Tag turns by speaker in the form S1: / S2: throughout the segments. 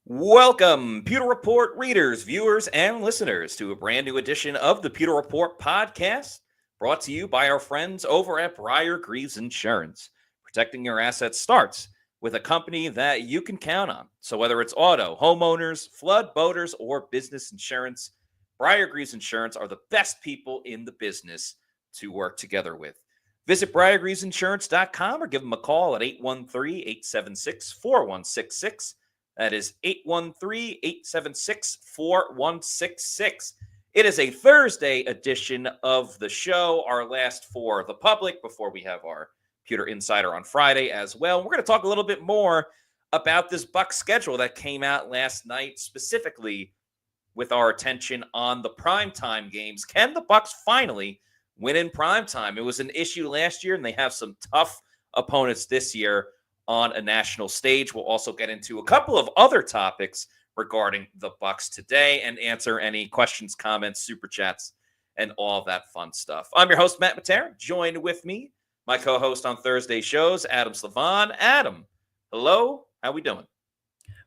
S1: Welcome, Pewter Report readers, viewers, and listeners, to a brand new edition of the Pewter Report podcast, brought to you by our friends over at Briar Greaves Insurance. Protecting your assets starts with a company that you can count on. So whether it's auto, homeowners, flood, boaters, or business insurance, Briar Greaves Insurance are the best people in the business to work together with. Visit briargreavesinsurance.com or give them a call at 813-876-4166. That is 813-876-4166. It is a Thursday edition of the show, our last for the public before we have our Pewter Insider on Friday as well. We're going to talk a little bit more about this Bucs schedule that came out last night, specifically with our attention on the primetime games. Can the Bucs finally win in primetime? It was an issue last year, and they have some tough opponents this year on a national stage. We'll also get into a couple of other topics regarding the Bucs today and answer any questions, comments, super chats, and all that fun stuff. I'm your host, Matt Pewter. Joined with me, my co-host on Thursday shows, Adam Slavon. Adam, hello. How we doing?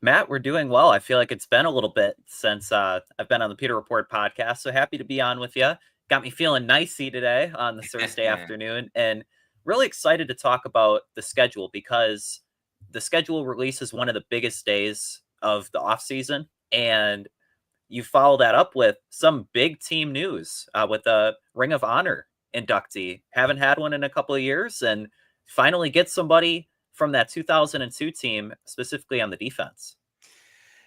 S2: Matt, we're doing well. I feel like it's been a little bit since I've been on the Pewter Report podcast, so happy to be on with you. Got me feeling nicey today on the Thursday afternoon, and really excited to talk about the schedule because the schedule release is one of the biggest days of the offseason, and you follow that up with some big team news with a Ring of Honor inductee. Haven't had one in a couple of years, and finally get somebody from that 2002 team, specifically on the defense.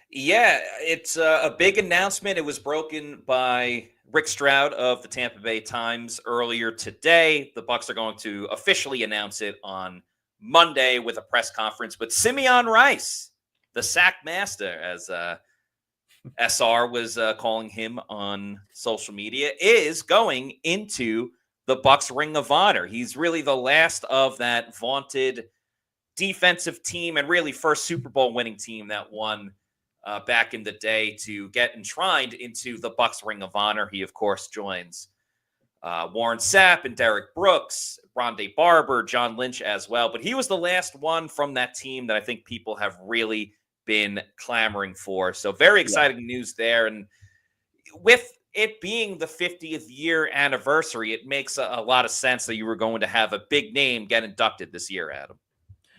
S1: Yeah, it's a big announcement. It was broken by Rick Stroud of the Tampa Bay Times earlier today. The Bucs are going to officially announce it on Monday with a press conference. But Simeon Rice, the sack master, as SR was calling him on social media, is going into the Bucs Ring of Honor. He's really the last of that vaunted defensive team and really first Super Bowl winning team that won back in the day to get enshrined into the Bucs Ring of Honor. He, of course, joins Warren Sapp and Derek Brooks, Rondé Barber, John Lynch as well. But he was the last one from that team that I think people have really been clamoring for. So very exciting news there. And with it being the 50th year anniversary, it makes a lot of sense that you were going to have a big name get inducted this year, Adam.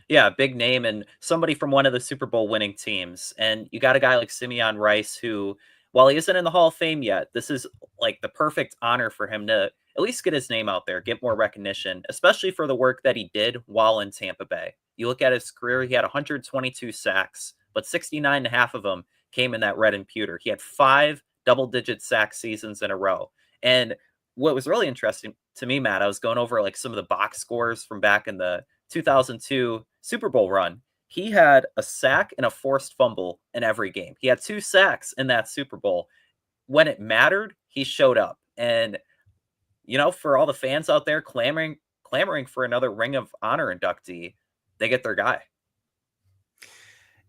S2: Yeah, big name and somebody from one of the Super Bowl winning teams. And you got a guy like Simeon Rice who, while he isn't in the Hall of Fame yet, this is like the perfect honor for him to at least get his name out there, get more recognition, especially for the work that he did while in Tampa Bay. You look at his career, he had 122 sacks, but 69 and a half of them came in that red and pewter. He had 5 double-digit sack seasons in a row. And what was really interesting to me, Matt, I was going over like some of the box scores from back in the 2002 Super Bowl run. He had a sack and a forced fumble in every game. He had 2 sacks in that Super Bowl. When it mattered, he showed up. And, you know, for all the fans out there clamoring for another Ring of Honor inductee, they get their guy.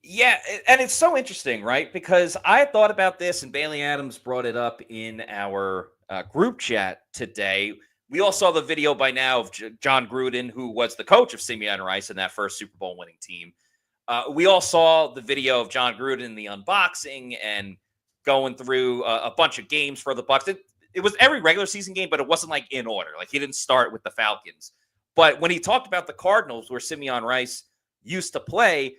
S1: Yeah, and it's so interesting, right? Because I thought about this, and Bailey Adams brought it up in our group chat today. We all saw the video by now of John Gruden, who was the coach of Simeon Rice in that first Super Bowl winning team. We all saw the video of John Gruden in the unboxing and going through a bunch of games for the Bucs. It was every regular season game, but it wasn't like in order. Like he didn't start with the Falcons. But when he talked about the Cardinals, where Simeon Rice used to play,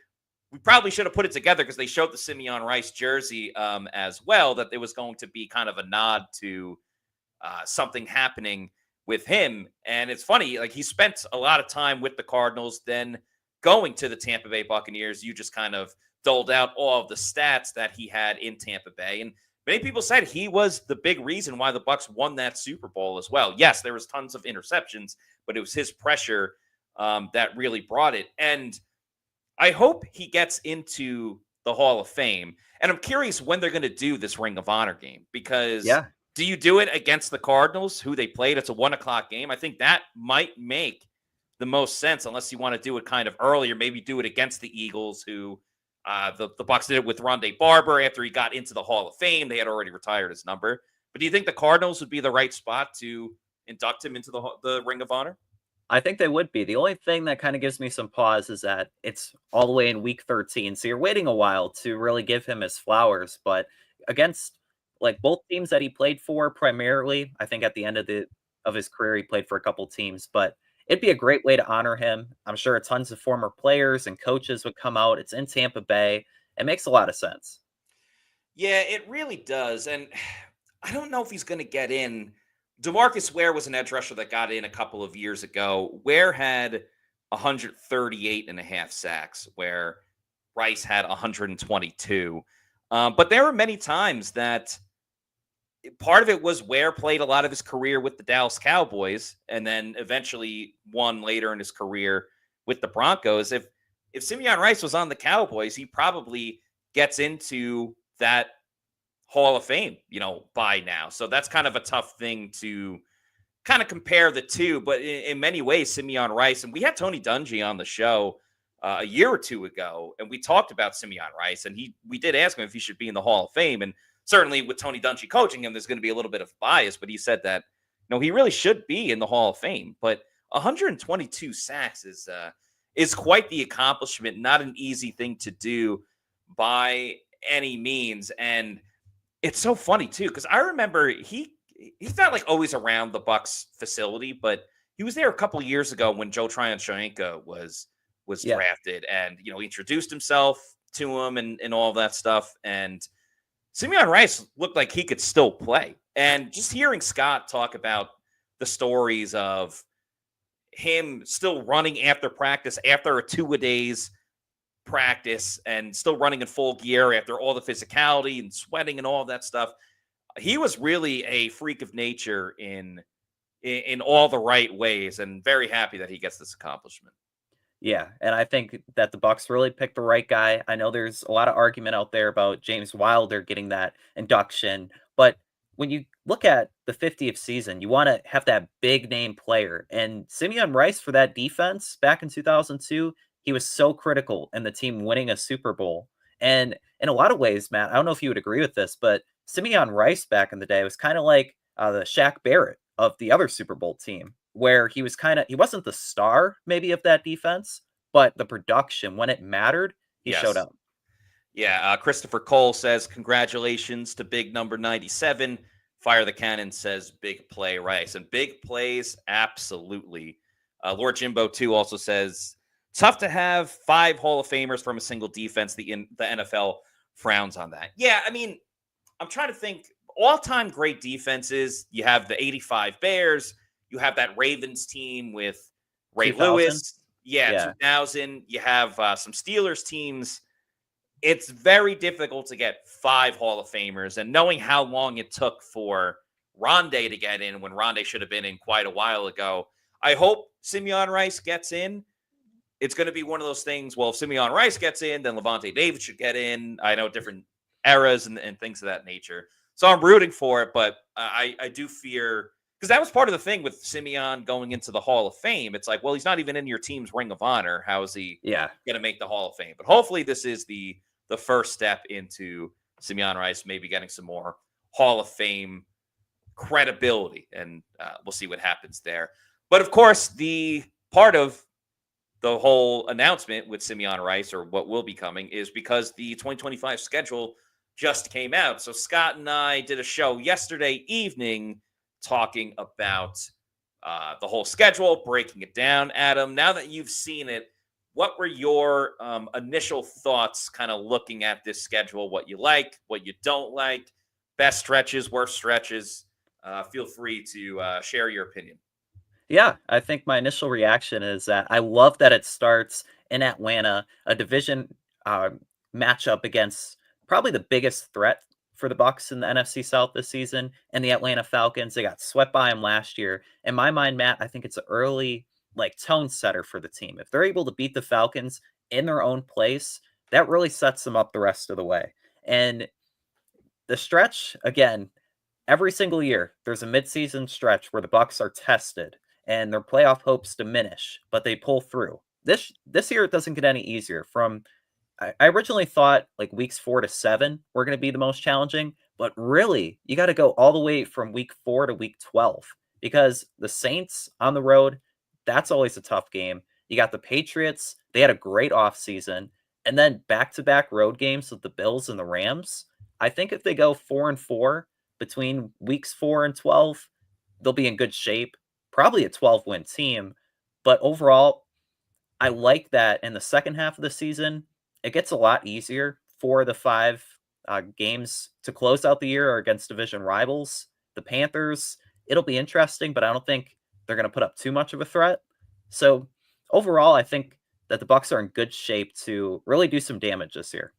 S1: we probably should have put it together because they showed the Simeon Rice jersey as well, that it was going to be kind of a nod to something happening with him. And it's funny, like he spent a lot of time with the Cardinals, then going to the Tampa Bay Buccaneers. You just kind of doled out all of the stats that he had in Tampa Bay. And many people said he was the big reason why the Bucs won that Super Bowl as well. Yes, there was tons of interceptions, but it was his pressure that really brought it. And I hope he gets into the Hall of Fame. And I'm curious when they're going to do this Ring of Honor game, because do you do it against the Cardinals, who they played? It's a 1:00 game. I think that might make the most sense, unless you want to do it kind of earlier. Maybe do it against the Eagles, who the Bucs did it with Rondé Barber after he got into the Hall of Fame. They had already retired his number. But do you think the Cardinals would be the right spot to induct him into the Ring of Honor?
S2: I think they would be. The only thing that kind of gives me some pause is that it's all the way in week 13. So you're waiting a while to really give him his flowers. But against like both teams that he played for primarily, I think at the end of his career he played for a couple teams, but it'd be a great way to honor him. I'm sure tons of former players and coaches would come out. It's in Tampa Bay. It makes a lot of sense.
S1: Yeah, it really does. And I don't know if he's going to get in. DeMarcus Ware was an edge rusher that got in a couple of years ago. Ware had 138 and a half sacks, where Rice had 122. But there were many times that part of it was Ware played a lot of his career with the Dallas Cowboys and then eventually won later in his career with the Broncos. If Simeon Rice was on the Cowboys, he probably gets into that Hall of Fame, by now. So that's kind of a tough thing to kind of compare the two. But in many ways, Simeon Rice, and we had Tony Dungy on the show a year or two ago, and we talked about Simeon Rice, and we did ask him if he should be in the Hall of Fame. And certainly with Tony Dungy coaching him, there's going to be a little bit of bias, but he said that, he really should be in the Hall of Fame. But 122 sacks is quite the accomplishment, not an easy thing to do by any means. And it's so funny too, because I remember he's not like always around the Bucs facility, but he was there a couple of years ago when Joe Tryon-Shoyinka was
S2: Yeah.
S1: drafted, and he introduced himself to him and all that stuff. And Simeon Rice looked like he could still play. And just hearing Scott talk about the stories of him still running after practice, after a 2-a-days practice, and still running in full gear after all the physicality and sweating and all of that stuff. He was really a freak of nature in all the right ways, and very happy that he gets this accomplishment.
S2: Yeah, and I think that the Bucks really picked the right guy. I know there's a lot of argument out there about James Wilder getting that induction, but when you look at the 50th season, you want to have that big name player. And Simeon Rice for that defense back in 2002, he was so critical in the team winning a Super Bowl. And in a lot of ways, Matt, I don't know if you would agree with this, but Simeon Rice back in the day was kind of like the Shaq Barrett of the other Super Bowl team, where he wasn't the star maybe of that defense, but the production when it mattered, he showed
S1: Yes.
S2: up.
S1: Yeah. Christopher Cole says, congratulations to big number 97. Fire the Cannon says, big play Rice. And big plays, absolutely. Lord Jimbo, too, also says, tough to have 5 Hall of Famers from a single defense. The NFL frowns on that. Yeah, I mean, I'm trying to think. All-time great defenses. You have the 85 Bears. You have that Ravens team with Ray
S2: 2000?
S1: Lewis. Yeah,
S2: Yeah.
S1: 2000. You have some Steelers teams. It's very difficult to get 5 Hall of Famers. And knowing how long it took for Rondé to get in when Rondé should have been in quite a while ago, I hope Simeon Rice gets in. It's going to be one of those things. Well, if Simeon Rice gets in, then Levante David should get in. I know different eras and things of that nature. So I'm rooting for it, but I do fear, because that was part of the thing with Simeon going into the Hall of Fame. It's like, well, he's not even in your team's Ring of Honor. How is he
S2: Yeah.
S1: going to make the Hall of Fame? But hopefully this is the first step into Simeon Rice maybe getting some more Hall of Fame credibility, and we'll see what happens there. But of course, the part of the whole announcement with Simeon Rice, or what will be coming, is because the 2025 schedule just came out. So Scott and I did a show yesterday evening talking about the whole schedule, breaking it down. Adam, now that you've seen it, what were your initial thoughts kind of looking at this schedule? What you like, what you don't like, best stretches, worst stretches? Feel free to share your opinion.
S2: Yeah, I think my initial reaction is that I love that it starts in Atlanta, a division uh, matchup against probably the biggest threat for the Bucs in the NFC South this season, and the Atlanta Falcons. They got swept by them last year. In my mind, Matt, I think it's an early tone setter for the team. If they're able to beat the Falcons in their own place, that really sets them up the rest of the way. And the stretch again, every single year, there's a midseason stretch where the Bucs are tested and their playoff hopes diminish, but they pull through. This year it doesn't get any easier. I originally thought like weeks 4 to 7 were going to be the most challenging, but really you got to go all the way from week 4 to week 12, because the Saints on the road, That's always a tough game. You got the Patriots. They had a great offseason. And then back-to-back road games with the Bills and the Rams. I think if they go 4-4 between weeks 4 and 12, they'll be in good shape. Probably a 12-win team. But overall, I like that in the second half of the season, it gets a lot easier for the five games to close out the year or against division rivals. The Panthers, it'll be interesting, but I don't think they're going to put up too much of a threat. So overall, I think that the Bucs are in good shape to really do some damage this year.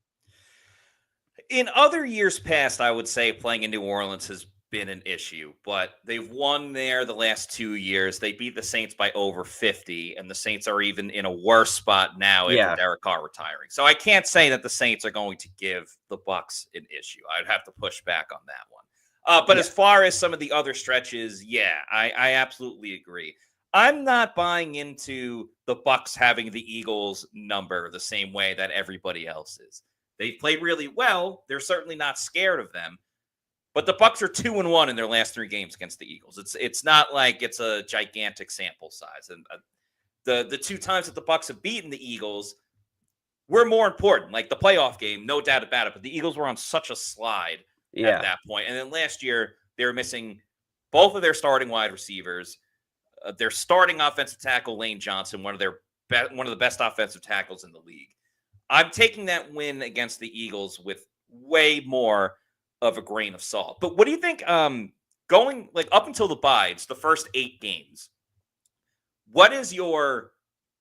S1: In other years past, I would say playing in New Orleans has been an issue, but they've won there the last 2 years. They beat the Saints by over 50, and the Saints are even in a worse spot now after
S2: Yeah,
S1: Derek Carr retiring. So I can't say that the Saints are going to give the Bucs an issue. I'd have to push back on that one. But
S2: yeah,
S1: as far as some of the other stretches, yeah, I absolutely agree. I'm not buying into the Bucs having the Eagles number the same way that everybody else is. They've played really well. They're certainly not scared of them. But the Bucs are 2-1 in their last 3 games against the Eagles. It's not like it's a gigantic sample size. And the 2 times that the Bucs have beaten the Eagles were more important. Like the playoff game, no doubt about it. But the Eagles were on such a slide at
S2: yeah,
S1: that point. And then last year they were missing both of their starting wide receivers, their starting offensive tackle Lane Johnson, one of the best offensive tackles in the league. I'm taking that win against the Eagles with way more of a grain of salt. But what do you think? Going like up until the bye, it's the first 8 games. What is your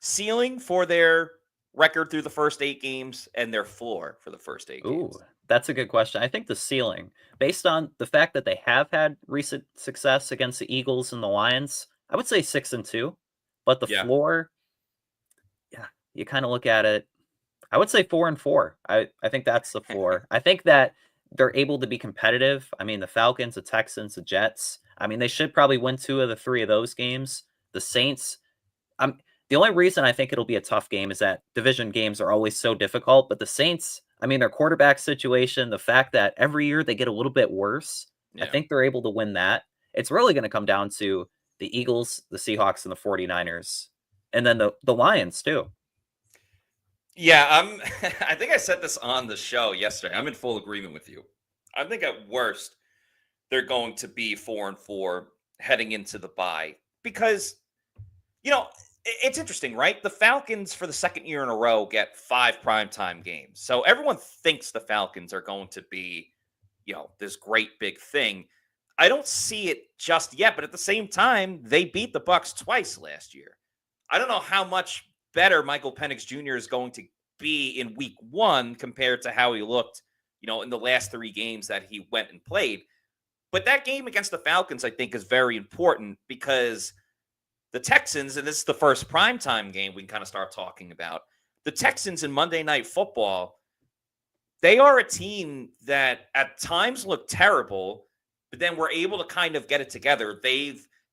S1: ceiling for their record through the first 8 games and their floor for the first eight
S2: Ooh,
S1: games?
S2: that's a good question. I think the ceiling, based on the fact that they have had recent success against the Eagles and the Lions, I would say 6-2. But the
S1: Yeah.
S2: floor, yeah, you kind of look at it. I would say 4-4. I think that's the floor. I think that they're able to be competitive. I mean, the Falcons, the Texans, the Jets. I mean, they should probably win 2 of the 3 of those games. The Saints. The only reason I think it'll be a tough game is that division games are always so difficult. But the Saints, I mean, their quarterback situation, the fact that every year they get a little bit worse, I
S1: Yeah.
S2: think they're able to win that. It's really going to come down to the Eagles, the Seahawks, and the 49ers. And then the Lions, too.
S1: Yeah, I'm I think I said this on the show yesterday. I'm in full agreement with you. I think at worst they're going to be 4-4 heading into the bye because it's interesting, right? The Falcons for the second year in a row get 5 primetime games. So everyone thinks the Falcons are going to be, this great big thing. I don't see it just yet, but at the same time, they beat the Bucs twice last year. I don't know how much better Michael Penix Jr. is going to be in week 1 compared to how he looked, in the last 3 games that he went and played. But that game against the Falcons, I think, is very important because the Texans, and this is the first primetime game we can kind of start talking about. The Texans in Monday Night Football, they are a team that at times look terrible, but then we're able to kind of get it together.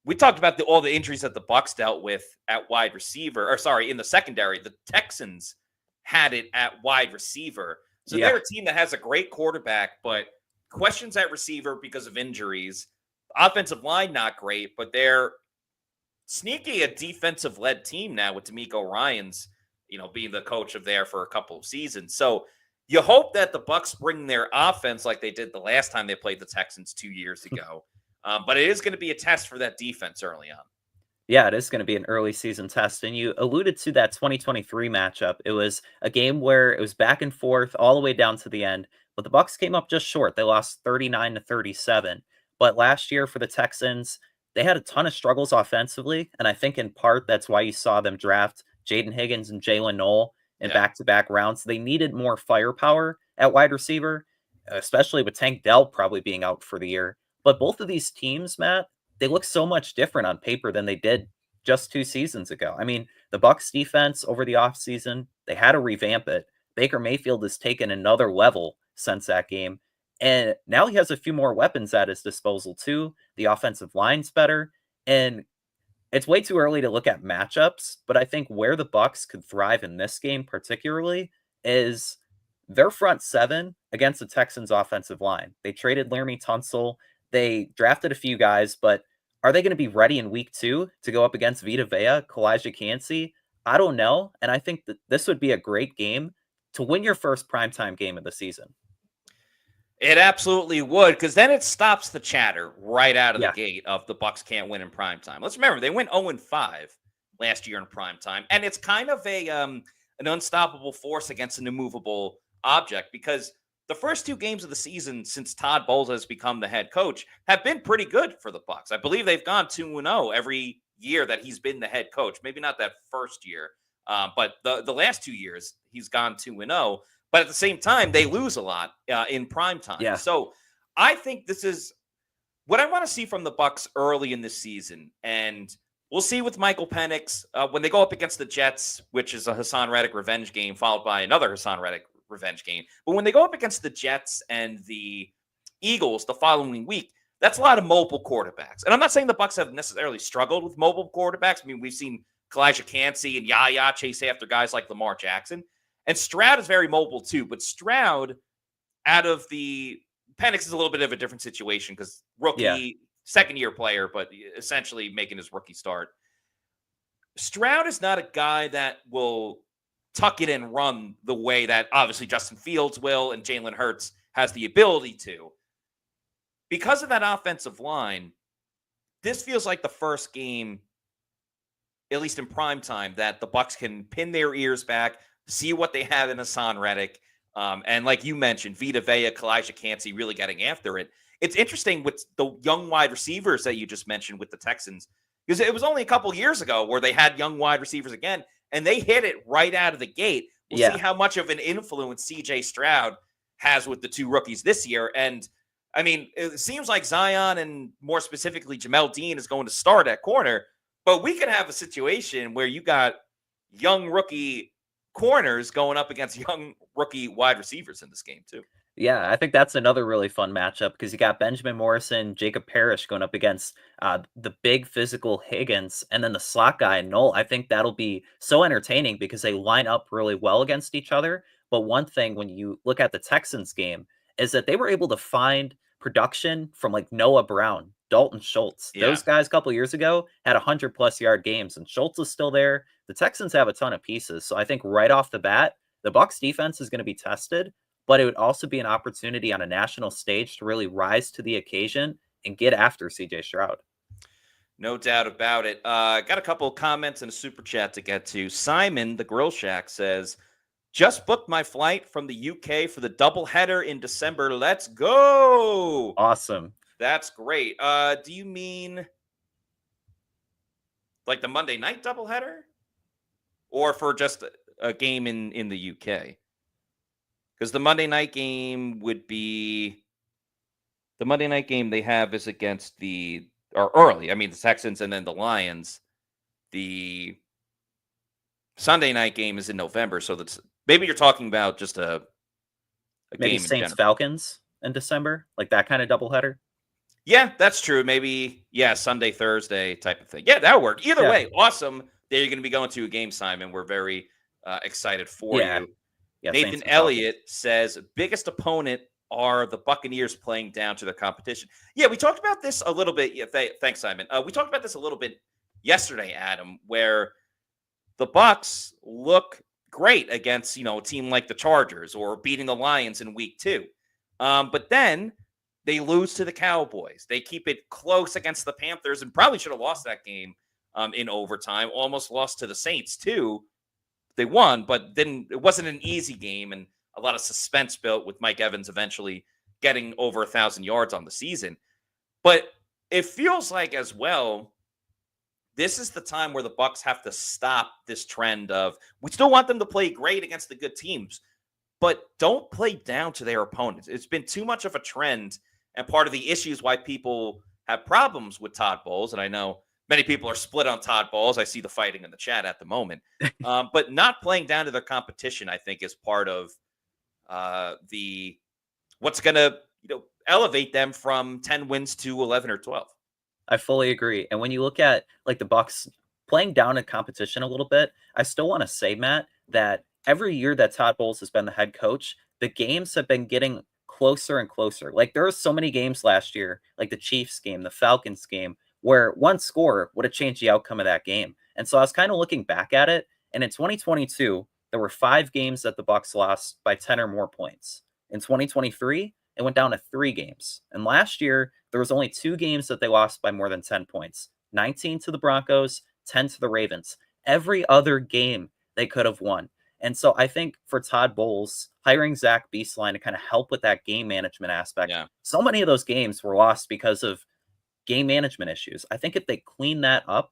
S1: We talked about all the injuries that the Bucs dealt with at wide receiver, or sorry, in the secondary. The Texans had it at wide receiver. So
S2: Yeah.
S1: they're a team that has a great quarterback, but questions at receiver because of injuries. Offensive line, not great, but they're sneaky a defensive led team now with D'Amico Ryans, being the coach of there for a couple of seasons. So you hope that the Bucs bring their offense like they did the last time they played the Texans 2 years ago. But it is going to be a test for that defense early on.
S2: Yeah, it is going to be an early season test. And you alluded to that 2023 matchup. It was a game where it was back and forth all the way down to the end, but the Bucs came up just short. They lost 39-37. But last year for the Texans, they had a ton of struggles offensively, and I think in part that's why you saw them draft Jaden Higgins and Jalen Noel in
S1: Yeah.
S2: back-to-back rounds. They needed more firepower at wide receiver, especially with Tank Dell probably being out for the year. But both of these teams, Matt, they look so much different on paper than they did just 2 seasons ago. I mean, the Bucs defense over the offseason, they had to revamp it. Baker Mayfield has taken another level since that game. And now he has a few more weapons at his disposal too. The offensive line's better. And it's way too early to look at matchups, but I think where the Bucs could thrive in this game particularly is their front 7 against the Texans offensive line. They traded Laramie Tunsil. They drafted a few guys, but Are they going to be ready in week 2 to go up against Vita Vea, Kalijah Kancey? I don't know. And I think that this would be a great game to win your first primetime game of the season.
S1: It absolutely would, because then it stops the chatter right out of the
S2: Yeah.
S1: gate of the Bucs can't win in primetime. Let's remember, they went 0-5 last year in primetime, and it's kind of an unstoppable force against an immovable object, because the first 2 games of the season since Todd Bowles has become the head coach have been pretty good for the Bucs. I believe they've gone 2-0 every year that he's been the head coach. Maybe not that first year, but the last 2 years he's gone 2-0. But at the same time, they lose a lot in prime time.
S2: Yeah.
S1: So I think this is what I want to see from the Bucs early in this season. And we'll see with Michael Penix when they go up against the Jets, which is a Hassan Reddick revenge game, followed by another Hassan Reddick revenge game. But when they go up against the Jets and the Eagles the following week, that's a lot of mobile quarterbacks. And I'm not saying the Bucs have necessarily struggled with mobile quarterbacks. I mean, we've seen Kalijah Kancey and Yaya chase after guys like Lamar Jackson. And Stroud is very mobile too, but Stroud, out of the Penix, is a little bit of a different situation because rookie, second-year player, but essentially making his rookie start. Stroud is not a guy that will tuck it and run the way that obviously Justin Fields will and Jalen Hurts has the ability to. Because of that offensive line, this feels like the first game, at least in prime time, that the Bucs can pin their ears back, see what they have in Hassan Reddick. And like you mentioned, Vita Vea, Kalijah Kancey really getting after it. It's interesting with the young wide receivers that you just mentioned with the Texans, because it was only a couple years ago where they had young wide receivers again, and they hit it right out of the gate. We'll see how much of an influence CJ Stroud has with the 2 rookies this year. And I mean, it seems like Zion and more specifically Jamel Dean is going to start at corner, but we could have a situation where you got young rookie corners going up against young rookie wide receivers in this game too.
S2: Yeah, I think that's another really fun matchup because you got Benjamin Morrison, Jacob Parrish going up against the big physical Higgins, and then the slot guy, Knoll. I think that'll be so entertaining because they line up really well against each other. But one thing when you look at the Texans game is that they were able to find production from like Noah Brown, Dalton Schultz.
S1: Yeah.
S2: Those guys a couple years ago had 100+ yard games, and Schultz is still there. The Texans have a ton of pieces. So I think right off the bat, the Bucs defense is going to be tested, but it would also be an opportunity on a national stage to really rise to the occasion and get after CJ Stroud.
S1: No doubt about it. Got a couple of comments and a super chat to get to. Simon, the Grill Shack, says, just booked my flight from the UK for the doubleheader in December. Let's go.
S2: Awesome.
S1: That's great. Do you mean like the Monday night doubleheader? Or for just a game in the UK? Because the Monday night game would be the Monday night game they have is against the Texans and then the Lions. The Sunday night game is in November, so that's maybe you're talking about just a
S2: maybe
S1: game
S2: Saints Falcons in December, like that kind of doubleheader.
S1: Yeah, that's true. Maybe Sunday, Thursday type of thing. Yeah, that would work. Either way, awesome that you're going to be going to a game, Simon. We're very excited for you.
S2: Yeah,
S1: Nathan Elliott says biggest opponent are the Buccaneers playing down to their competition. Yeah, we talked about this a little bit. Yeah, thanks, Simon. We talked about this a little bit yesterday, Adam, where the Bucs look great against a team like the Chargers or beating the Lions in week 2, but then they lose to the Cowboys. They keep it close against the Panthers and probably should have lost that game in overtime. Almost lost to the Saints too. They won, but then it wasn't an easy game, and a lot of suspense built with Mike Evans eventually getting over 1,000 yards on the season. But it feels like as well, this is the time where the Bucs have to stop this trend of we still want them to play great against the good teams, but don't play down to their opponents. It's been too much of a trend, and part of the issues why people have problems with Todd Bowles, and I know many people are split on Todd Bowles. I see the fighting in the chat at the moment. But not playing down to their competition, I think, is part of what's going to elevate them from 10 wins to 11 or 12.
S2: I fully agree. And when you look at like the Bucs playing down in competition a little bit, I still want to say, Matt, that every year that Todd Bowles has been the head coach, the games have been getting closer and closer. Like there were so many games last year, like the Chiefs game, the Falcons game, where one score would have changed the outcome of that game. And so I was kind of looking back at it, and in 2022, there were 5 games that the Bucs lost by 10 or more points. In 2023, it went down to 3 games. And last year, there was only 2 games that they lost by more than 10 points. 19 to the Broncos, 10 to the Ravens. Every other game they could have won. And so I think for Todd Bowles, hiring Zach Beastline to kind of help with that game management aspect,
S1: Yeah.
S2: so many of those games were lost because of game management issues. I think if they clean that up,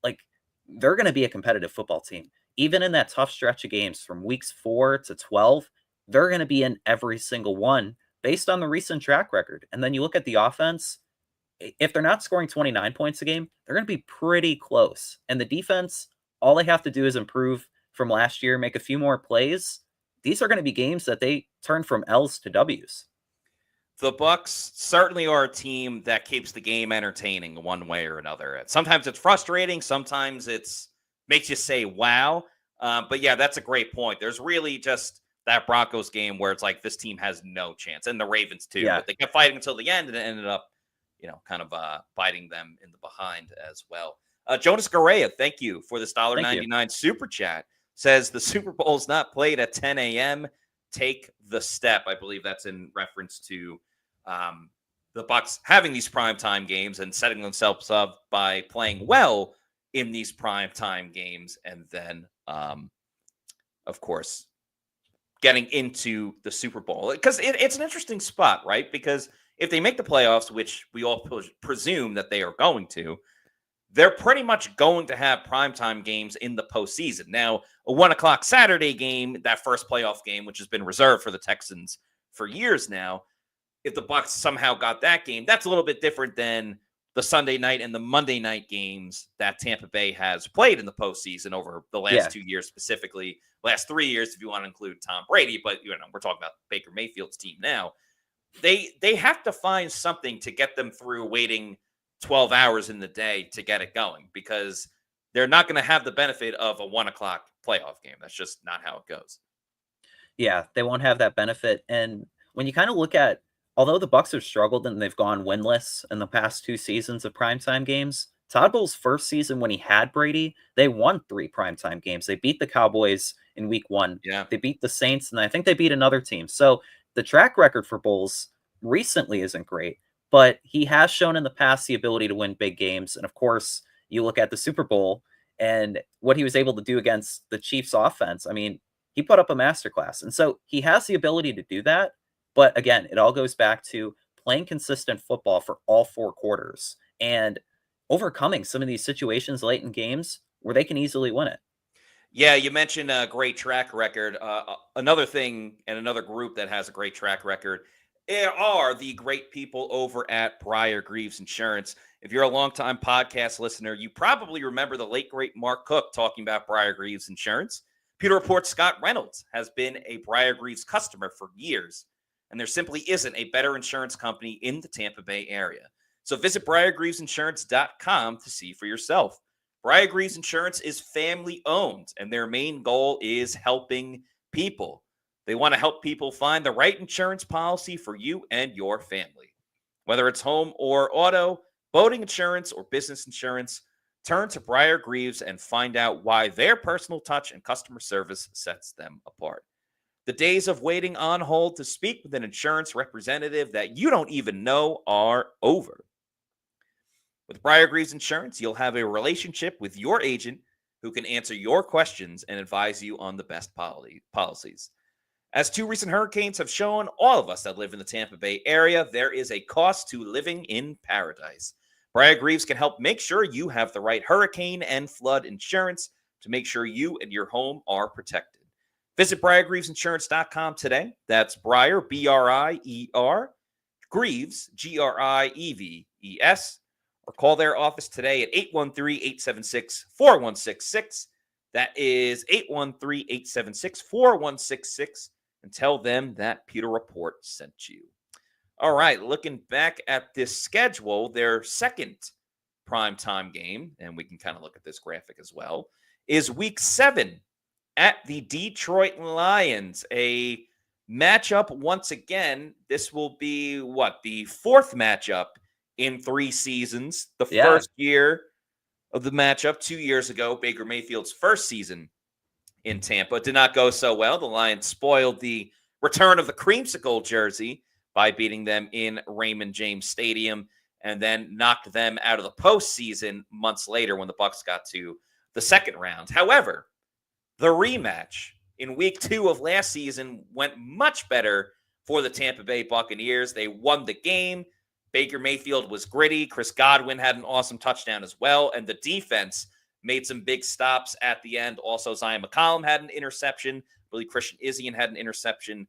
S2: like, they're going to be a competitive football team. Even in that tough stretch of games from weeks 4 to 12, they're going to be in every single one based on the recent track record. And then you look at the offense, if they're not scoring 29 points a game, they're going to be pretty close. And the defense, all they have to do is improve from last year, make a few more plays. These are going to be games that they turn from L's to W's.
S1: The Bucs certainly are a team that keeps the game entertaining one way or another. Sometimes it's frustrating. Sometimes it's makes you say, wow. But yeah, that's a great point. There's really just that Broncos game where it's like this team has no chance, and the Ravens too.
S2: Yeah.
S1: But they kept fighting until the end, and it ended up, kind of biting them in the behind as well. Jonas Garea, thank you for this $1.99 super chat. Says the Super Bowl's not played at 10 a.m. Take the step. I believe that's in reference to the Bucs having these primetime games and setting themselves up by playing well in these primetime games, and then, of course, getting into the Super Bowl. Because it's an interesting spot, right? Because if they make the playoffs, which we all presume that they are going to, they're pretty much going to have primetime games in the postseason. Now, a 1 o'clock Saturday game, that first playoff game, which has been reserved for the Texans for years now, if the Bucs somehow got that game, that's a little bit different than the Sunday night and the Monday night games that Tampa Bay has played in the postseason over the last 2 years, specifically last 3 years, if you want to include Tom Brady. But we're talking about Baker Mayfield's team now. They have to find something to get them through waiting 12 hours in the day to get it going, because they're not going to have the benefit of a 1 o'clock playoff game. That's just not how it goes.
S2: Yeah, they won't have that benefit. And when you kind of look at, although the Bucs have struggled and they've gone winless in the past 2 seasons of primetime games, Todd Bowles' first season when he had Brady, they won 3 primetime games. They beat the Cowboys in week 1.
S1: Yeah.
S2: They beat the Saints, and I think they beat another team. So the track record for Bowles recently isn't great, but he has shown in the past the ability to win big games. And of course, you look at the Super Bowl and what he was able to do against the Chiefs offense. I mean, he put up a masterclass. And so he has the ability to do that. But again, it all goes back to playing consistent football for all 4 quarters and overcoming some of these situations late in games where they can easily win it.
S1: Yeah, you mentioned a great track record. Another thing and another group that has a great track record are the great people over at Briar Greaves Insurance. If you're a longtime podcast listener, you probably remember the late, great Mark Cook talking about Briar Greaves Insurance. Pewter Report Scott Reynolds has been a Briar Greaves customer for years, and there simply isn't a better insurance company in the Tampa Bay area. So visit BriarGreavesInsurance.com to see for yourself. Briar Greaves Insurance is family owned, and their main goal is helping people. They want to help people find the right insurance policy for you and your family. Whether it's home or auto, boating insurance, or business insurance, turn to Briar Greaves and find out why their personal touch and customer service sets them apart. The days of waiting on hold to speak with an insurance representative that you don't even know are over. With Briar Greaves Insurance, you'll have a relationship with your agent who can answer your questions and advise you on the best policies. As 2 recent hurricanes have shown all of us that live in the Tampa Bay area, there is a cost to living in paradise. Briar Greaves can help make sure you have the right hurricane and flood insurance to make sure you and your home are protected. Visit BriarGreavesInsurance.com today. That's Briar, B-R-I-E-R, Greaves, G-R-I-E-V-E-S, or call their office today at 813-876-4166. That is 813-876-4166, and tell them that Pewter Report sent you. All right, looking back at this schedule, their second primetime game, and we can kind of look at this graphic as well, is Week 7 at the Detroit Lions. A matchup once again. This will be the 4th matchup in 3 seasons. The
S2: Yeah.
S1: first year of the matchup 2 years ago, Baker Mayfield's first season in Tampa, did not go so well. The Lions spoiled the return of the creamsicle jersey by beating them in Raymond James Stadium, and then knocked them out of the postseason months later when the Bucs got to the second round. However, the rematch in week 2 of last season went much better for the Tampa Bay Buccaneers. They won the game. Baker Mayfield was gritty. Chris Godwin had an awesome touchdown as well. And the defense made some big stops at the end. Also, Zion McCollum had an interception. I believe Christian Izien had an interception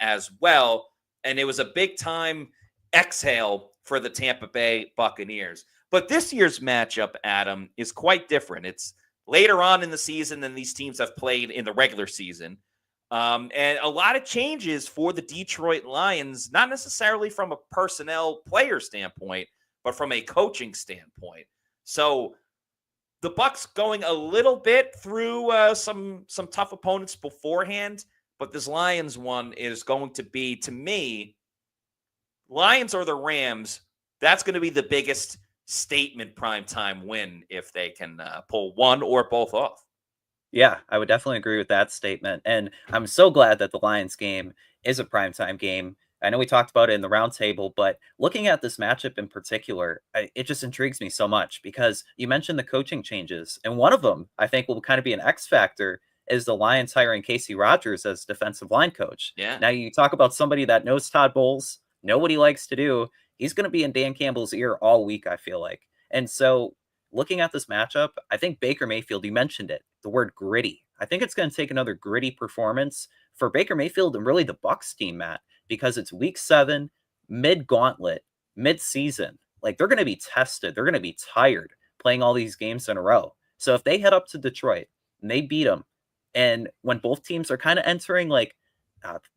S1: as well. And it was a big time exhale for the Tampa Bay Buccaneers. But this year's matchup, Adam, is quite different. It's later on in the season than these teams have played in the regular season. And a lot of changes for the Detroit Lions, not necessarily from a personnel player standpoint, but from a coaching standpoint. So the Bucs going a little bit through some tough opponents beforehand, but this Lions one is going to be, to me, Lions or the Rams. That's going to be the biggest statement primetime win if they can pull one or both off.
S2: Yeah, I would definitely agree with that statement. And I'm so glad that the Lions game is a primetime game. I know we talked about it in the roundtable, but looking at this matchup in particular, it just intrigues me so much because you mentioned the coaching changes. And one of them, I think, will kind of be an X factor is the Lions hiring Casey Rogers as defensive line coach.
S1: Yeah.
S2: Now, you talk about somebody that knows Todd Bowles, know what he likes to do. He's going to be in Dan Campbell's ear all week, I feel like. And so looking at this matchup, I think Baker Mayfield, you mentioned it, the word gritty. I think it's going to take another gritty performance for Baker Mayfield and really the Bucs team, Matt, because it's week 7, mid-gauntlet, mid-season. Like, they're going to be tested. They're going to be tired playing all these games in a row. So if they head up to Detroit and they beat them, and when both teams are kind of entering like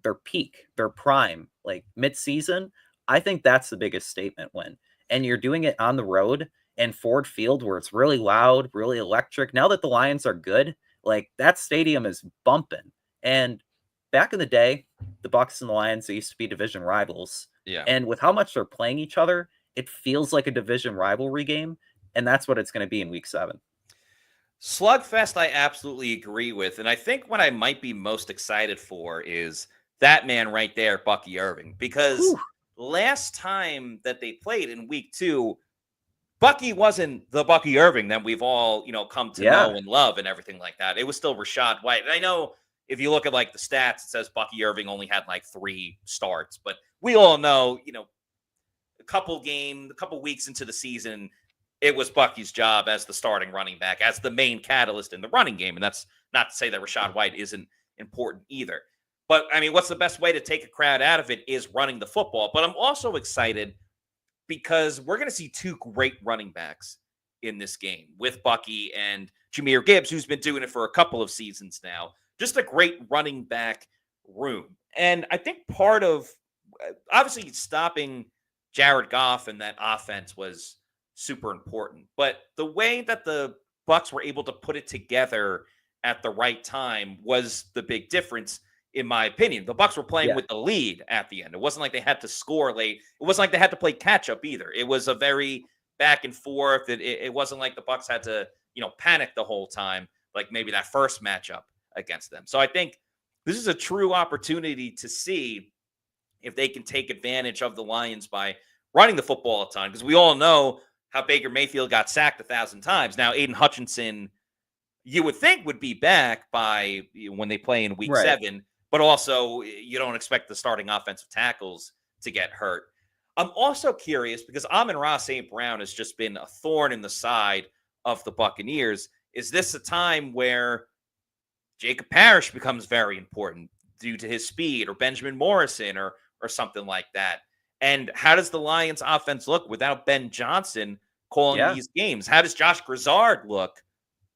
S2: their peak, their prime, like mid-season, I think that's the biggest statement win. And you're doing it on the road and Ford Field where it's really loud, really electric. Now that the Lions are good, like that stadium is bumping. And back in the day, the Bucs and the Lions, they used to be division rivals.
S1: Yeah.
S2: And with how much they're playing each other, it feels like a division rivalry game. And that's what it's going to be in week 7.
S1: Slugfest, I absolutely agree with. And I think what I might be most excited for is that man right there, Bucky Irving, because last time that they played in week 2, Bucky wasn't the Bucky Irving that we've all, come to know and love and everything like that. It was still Rachaad White. And I know if you look at like the stats, it says Bucky Irving only had like 3 starts, but we all know, a couple weeks into the season, it was Bucky's job as the starting running back, as the main catalyst in the running game. And that's not to say that Rachaad White isn't important either. But I mean, what's the best way to take a crowd out of it is running the football. But I'm also excited because we're going to see 2 great running backs in this game with Bucky and Jahmyr Gibbs, who's been doing it for a couple of seasons now. Just a great running back room. And I think part of, obviously, stopping Jared Goff and that offense was super important. But the way that the Bucs were able to put it together at the right time was the big difference, in my opinion. The Bucs were playing with the lead at the end. It wasn't like they had to score late. It wasn't like they had to play catch up either. It was a very back and forth. It wasn't like the Bucs had to, panic the whole time, like maybe that first matchup against them. So I think this is a true opportunity to see if they can take advantage of the Lions by running the football a ton, because we all know how Baker Mayfield got sacked 1,000 times. Now, Aiden Hutchinson, you would think would be back by when they play in week 7. But also, you don't expect the starting offensive tackles to get hurt. I'm also curious because Amon-Ra St. Brown has just been a thorn in the side of the Buccaneers. Is this a time where Jacob Parrish becomes very important due to his speed, or Benjamin Morrison or something like that? And how does the Lions offense look without Ben Johnson calling these games? How does Josh Grizzard look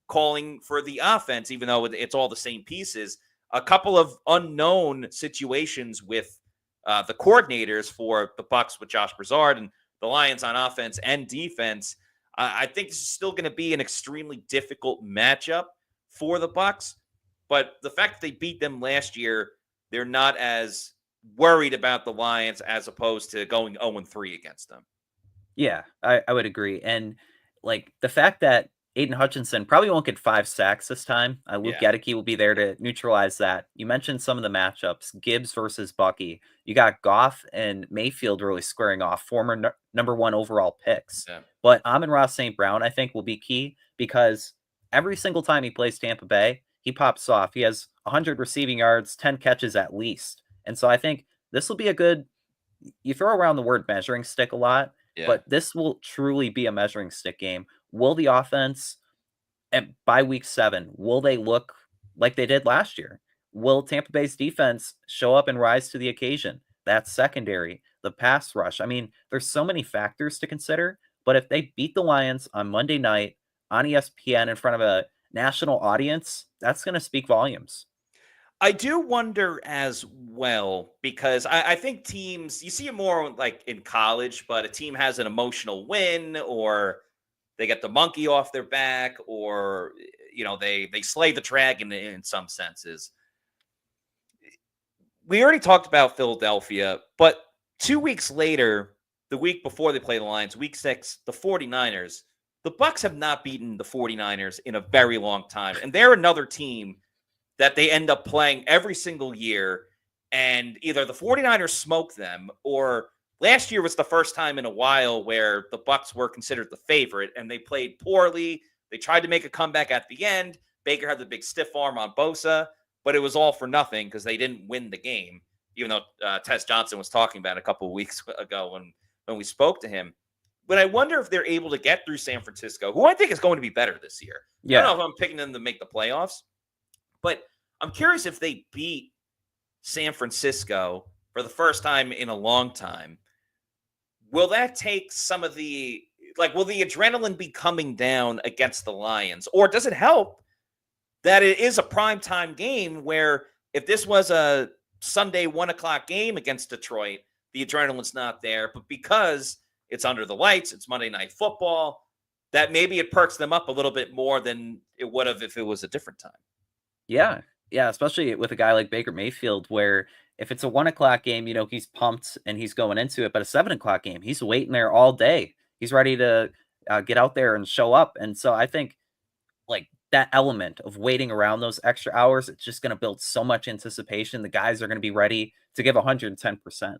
S1: calling for the offense, even though it's all the same pieces? A couple of unknown situations with the coordinators for the Bucs with Josh Grizzard and the Lions on offense and defense. I think this is still going to be an extremely difficult matchup for the Bucs. But the fact that they beat them last year, they're not as worried about the Lions as opposed to going 0-3 against them.
S2: Yeah, I would agree. And like the fact that Aiden Hutchinson probably won't get 5 sacks this time. Luke
S1: Yeah.
S2: Gedeke will be there to neutralize that. You mentioned some of the matchups: Gibbs versus Bucky. You got Goff and Mayfield really squaring off, former number one overall picks.
S1: Yeah.
S2: But Amon-Ra St. Brown, I think, will be key because every single time he plays Tampa Bay, he pops off. He has 100 receiving yards, 10 catches at least. And so I think this will be a good, you throw around the word measuring stick a lot,
S1: Yeah.
S2: but this will truly be a measuring stick game. Will the offense, by week 7, will they look like they did last year? Will Tampa Bay's defense show up and rise to the occasion? That's secondary, the pass rush. I mean, there's so many factors to consider, but if they beat the Lions on Monday night on ESPN in front of a national audience, that's going to speak volumes.
S1: I do wonder as well because I think teams, you see it more like in college, but a team has an emotional win or they get the monkey off their back or they slay the dragon in some senses. We already talked about Philadelphia, but 2 weeks later, the week before they play the Lions, week 6, the 49ers, the Bucs have not beaten the 49ers in a very long time. And they're another team that they end up playing every single year. And either the 49ers smoke them or last year was the first time in a while where the Bucs were considered the favorite and they played poorly. They tried to make a comeback at the end. Baker had the big stiff arm on Bosa, but it was all for nothing because they didn't win the game, even though Tess Johnson was talking about it a couple of weeks ago when we spoke to him. But I wonder if they're able to get through San Francisco, who I think is going to be better this year. I don't
S2: Yeah.
S1: know if I'm picking them to make the playoffs, but I'm curious if they beat San Francisco for the first time in a long time. Will that take some of the will the adrenaline be coming down against the Lions? Or does it help that it is a primetime game where if this was a Sunday 1 o'clock game against Detroit, the adrenaline's not there. But because it's under the lights, it's Monday Night Football, that maybe it perks them up a little bit more than it would have if it was a different time.
S2: Yeah. Yeah, especially with a guy like Baker Mayfield, where if it's a 1 o'clock game, he's pumped and he's going into it. But a 7 o'clock game, he's waiting there all day. He's ready to get out there and show up. And so I think like that element of waiting around those extra hours, it's just going to build so much anticipation. The guys are going to be ready to give 110%.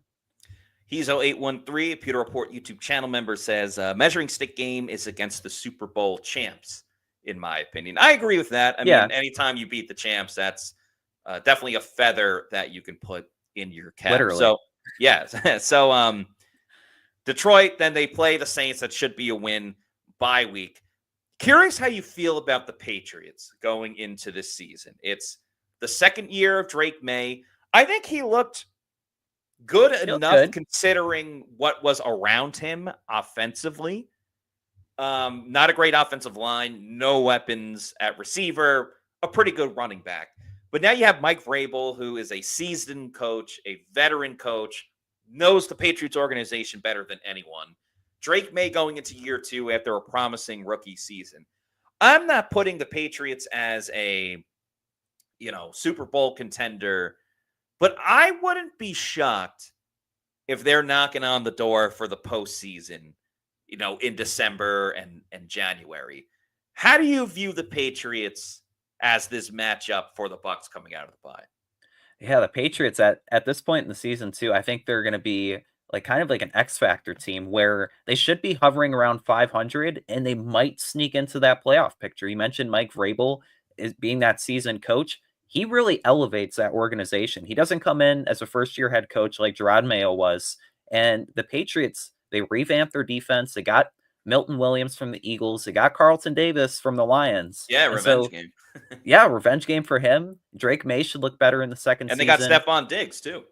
S1: He's 0813, Pewter Report YouTube channel member says, measuring stick game is against the Super Bowl champs, in my opinion. I agree with that. I
S2: Yeah,
S1: mean, anytime you beat the champs, that's definitely a feather that you can put in your cap.
S2: literally.
S1: So, yeah. So, Detroit, then they play the Saints. That should be a win bye week. Curious how you feel about the Patriots going into this season. It's the second year of Drake May. I think he looked good
S2: It looked
S1: enough
S2: good.
S1: considering what was around him offensively. Not a great offensive line, no weapons at receiver, a pretty good running back. But now you have Mike Vrabel, who is a seasoned coach, a veteran coach, knows the Patriots organization better than anyone. Drake May going into year 2 after a promising rookie season. I'm not putting the Patriots as a, Super Bowl contender, but I wouldn't be shocked if they're knocking on the door for the postseason, in December and January. How do you view the Patriots as this matchup for the Bucs coming out of the bye?
S2: Yeah, the Patriots at this point in the season too, I think they're going to be like kind of like an X factor team where they should be hovering around 500 and they might sneak into that playoff picture. You mentioned Mike Vrabel is being that seasoned coach. He really elevates that organization. He doesn't come in as a first year head coach like Gerard Mayo was. And the Patriots, they revamped their defense. They got Milton Williams from the Eagles. They got Carlton Davis from the Lions.
S1: Yeah,
S2: And
S1: revenge
S2: so
S1: game.
S2: yeah, revenge game for him. Drake May should look better in the second
S1: And they got
S2: season.
S1: Stephon Diggs too.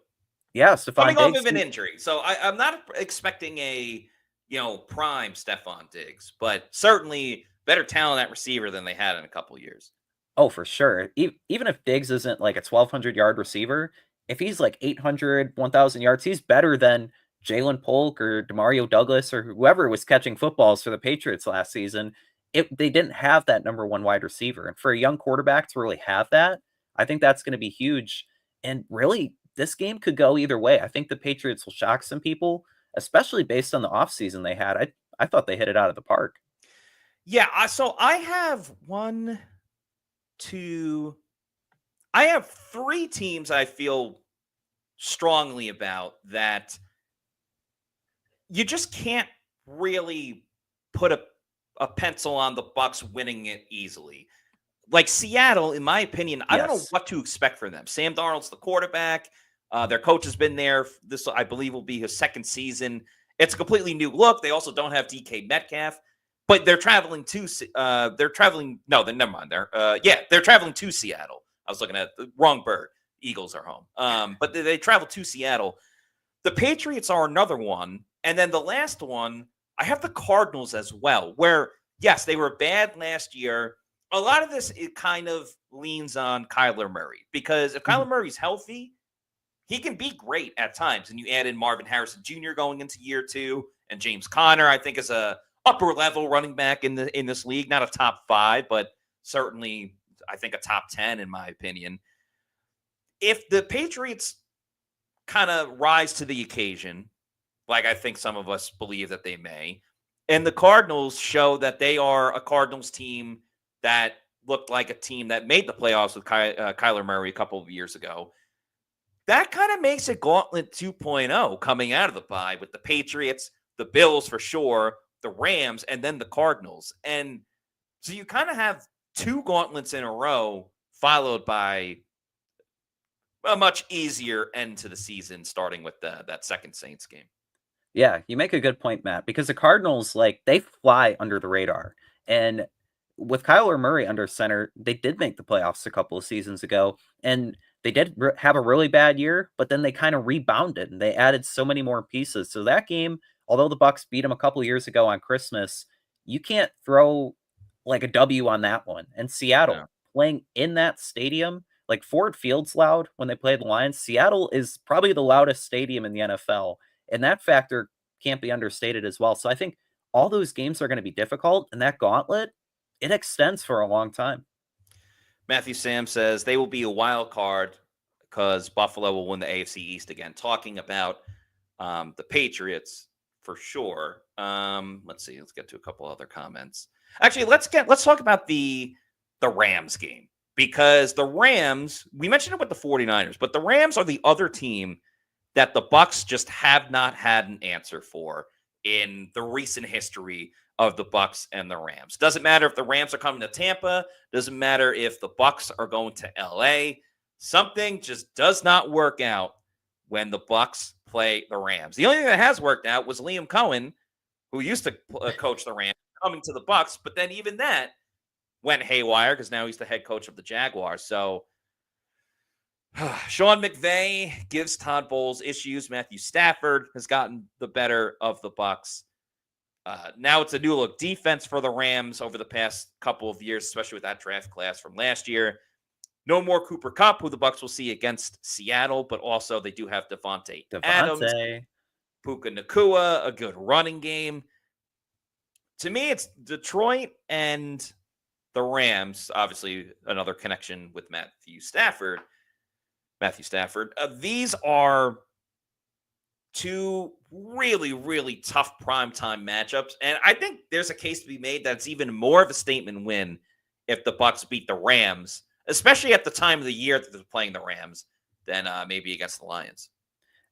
S2: Yeah, Stephon
S1: Coming off
S2: Diggs.
S1: of an injury. So I'm not expecting a, prime Stephon Diggs, but certainly better talent at receiver than they had in a couple years.
S2: Oh, for sure. Even if Diggs isn't like a 1,200-yard receiver, if he's like 800, 1,000 yards, he's better than Jalen Polk or Demario Douglas or whoever was catching footballs for the Patriots last season. They didn't have that number one wide receiver. And for a young quarterback to really have that, I think that's going to be huge. And really, this game could go either way. I think the Patriots will shock some people. especially based on the offseason they had. I thought they hit it out of the park.
S1: Yeah, so I have one, two, I have three teams I feel strongly about that you just can't really put a pencil on the Bucs winning it easily. Like Seattle, in my opinion, I don't know
S2: Yes.
S1: what to expect from them. Sam Darnold's the quarterback. Their coach has been there. This, I believe, will be his second season. It's a completely new look. They also don't have DK Metcalf, but they're traveling to. They're traveling. No, then never mind. They're traveling to Seattle. I was looking at the wrong bird. Eagles are home, but they travel to Seattle. The Patriots are another one, and then the last one, I have the Cardinals as well. Where yes, they were bad last year. A lot of this, it kind of leans on Kyler Murray, because if Kyler Murray's healthy, he can be great at times. And you add in Marvin Harrison Jr. going into year two, and James Conner, I think, is a upper level running back in this league, not a top 5, but certainly I think a top 10 in my opinion. If the Patriots kind of rise to the occasion, like I think some of us believe that they may, and the Cardinals show that they are a Cardinals team that looked like a team that made the playoffs with Kyler Murray a couple of years ago, that kind of makes it Gauntlet 2.0 coming out of the bye with the Patriots, the Bills for sure, the Rams, and then the Cardinals. And so you kind of have two gauntlets in a row, followed by a much easier end to the season, starting with that second Saints game.
S2: Yeah, you make a good point, Matt, because the Cardinals, like, they fly under the radar. And with Kyler Murray under center, they did make the playoffs a couple of seasons ago, and they did have a really bad year, but then they kind of rebounded and they added so many more pieces. So that game, although the Bucs beat them a couple of years ago on Christmas, you can't throw like a W on that one. And
S1: No.
S2: Seattle playing in that stadium, like Ford Field's loud when they play the Lions. Seattle is probably the loudest stadium in the NFL, and that factor can't be understated as well. So I think all those games are going to be difficult, and that gauntlet, it extends for a long time.
S1: Matthew Sam says they will be a wild card because Buffalo will win the AFC East again. Talking about the Patriots for sure. Let's see. Let's get to a couple other comments. Actually, let's talk about the Rams game, because the Rams, we mentioned it with the 49ers, but the Rams are the other team that the Bucs just have not had an answer for in the recent history of the Bucs and the Rams. Doesn't matter if the Rams are coming to Tampa, doesn't matter if the Bucs are going to LA. Something just does not work out when the Bucs play the Rams. The only thing that has worked out was Liam Cohen, who used to coach the Rams, coming to the Bucs, but then even that went haywire because now he's the head coach of the Jaguars. So Sean McVay gives Todd Bowles issues. Matthew Stafford has gotten the better of the Bucs. Now it's a new look defense for the Rams over the past couple of years, especially with that draft class from last year. No more Cooper Kupp, who the Bucs will see against Seattle, but also they do have Devontae Adams, Puka Nacua, a good running game. To me, it's Detroit and the Rams. Obviously, another connection with Matthew Stafford. These are two really, really tough primetime matchups. And I think there's a case to be made that's even more of a statement win if the Bucs beat the Rams, especially at the time of the year that they're playing the Rams, than maybe against the Lions.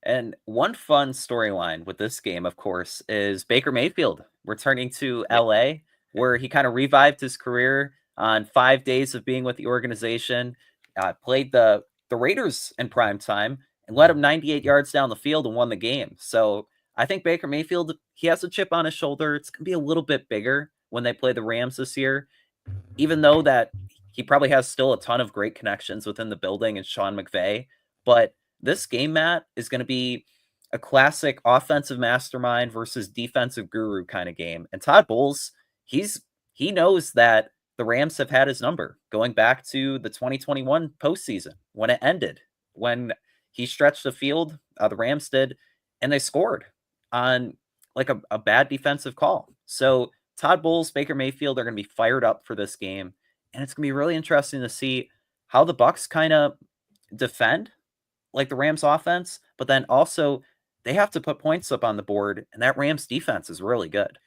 S2: And one fun storyline with this game, of course, is Baker Mayfield returning to LA, where he kind of revived his career on 5 days of being with the organization, played the Raiders in prime time and led them 98 yards down the field and won the game. So I think Baker Mayfield, he has a chip on his shoulder. It's going to be a little bit bigger when they play the Rams this year, even though that he probably has still a ton of great connections within the building and Sean McVay. But this game, Matt, is going to be a classic offensive mastermind versus defensive guru kind of game. And Todd Bowles, he knows that the Rams have had his number going back to the 2021 postseason when it ended, when he stretched the field, the Rams did, and they scored on like a bad defensive call. So Todd Bowles, Baker Mayfield are going to be fired up for this game, and it's going to be really interesting to see how the Bucs kind of defend like the Rams offense, but then also they have to put points up on the board, and that Rams defense is really good.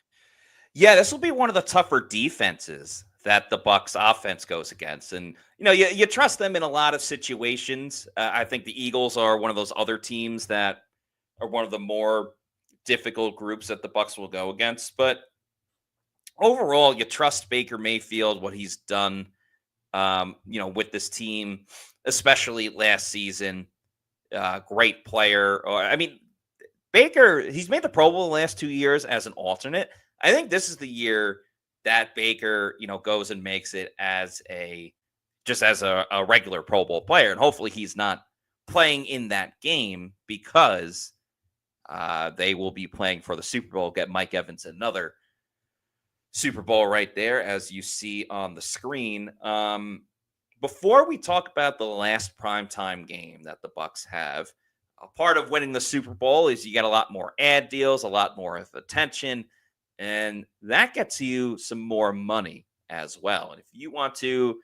S1: Yeah, this will be one of the tougher defenses that the Bucs offense goes against. And, you trust them in a lot of situations. I think the Eagles are one of those other teams that are one of the more difficult groups that the Bucs will go against. But overall, you trust Baker Mayfield, what he's done, with this team, especially last season. Great player. Baker, he's made the Pro Bowl the last 2 years as an alternate. I think this is the year that Baker, goes and makes it as a regular Pro Bowl player. And hopefully he's not playing in that game because they will be playing for the Super Bowl. Get Mike Evans another Super Bowl right there, as you see on the screen. Before we talk about the last primetime game that the Bucs have, a part of winning the Super Bowl is you get a lot more ad deals, a lot more of attention, and that gets you some more money as well. And if you want to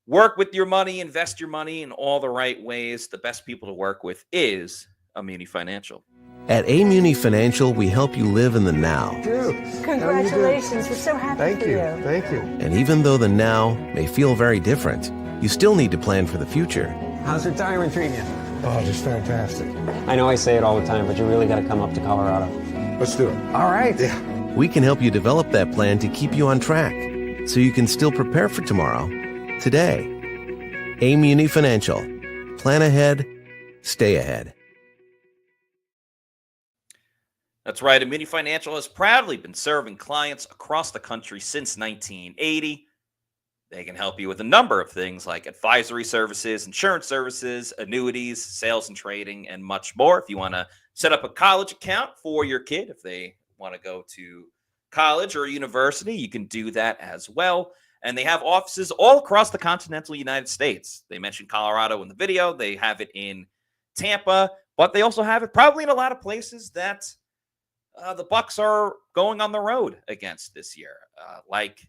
S1: work with your money, invest your money in all the right ways, the best people to work with is Muni Financial.
S3: At Muni Financial, we help you live in the now.
S4: Congratulations. We're so happy for you.
S5: Thank you.
S3: And even though the now may feel very different, you still need to plan for the future.
S5: How's retirement treating you?
S6: Oh, just fantastic.
S7: I know I say it all the time, but you really got to come up to Colorado.
S6: Let's do it.
S5: All right.
S6: Yeah.
S3: We can help you develop that plan to keep you on track so you can still prepare for tomorrow, today. Muni Financial. Plan ahead, stay ahead.
S1: That's right. Muni Financial has proudly been serving clients across the country since 1980. They can help you with a number of things like advisory services, insurance services, annuities, sales and trading, and much more. If you want to set up a college account for your kid, if they want to go to college or university, you can do that as well. And they have offices all across the continental United States. They mentioned Colorado in the video. They have it in Tampa, but they also have it probably in a lot of places that the Bucs are going on the road against this year, like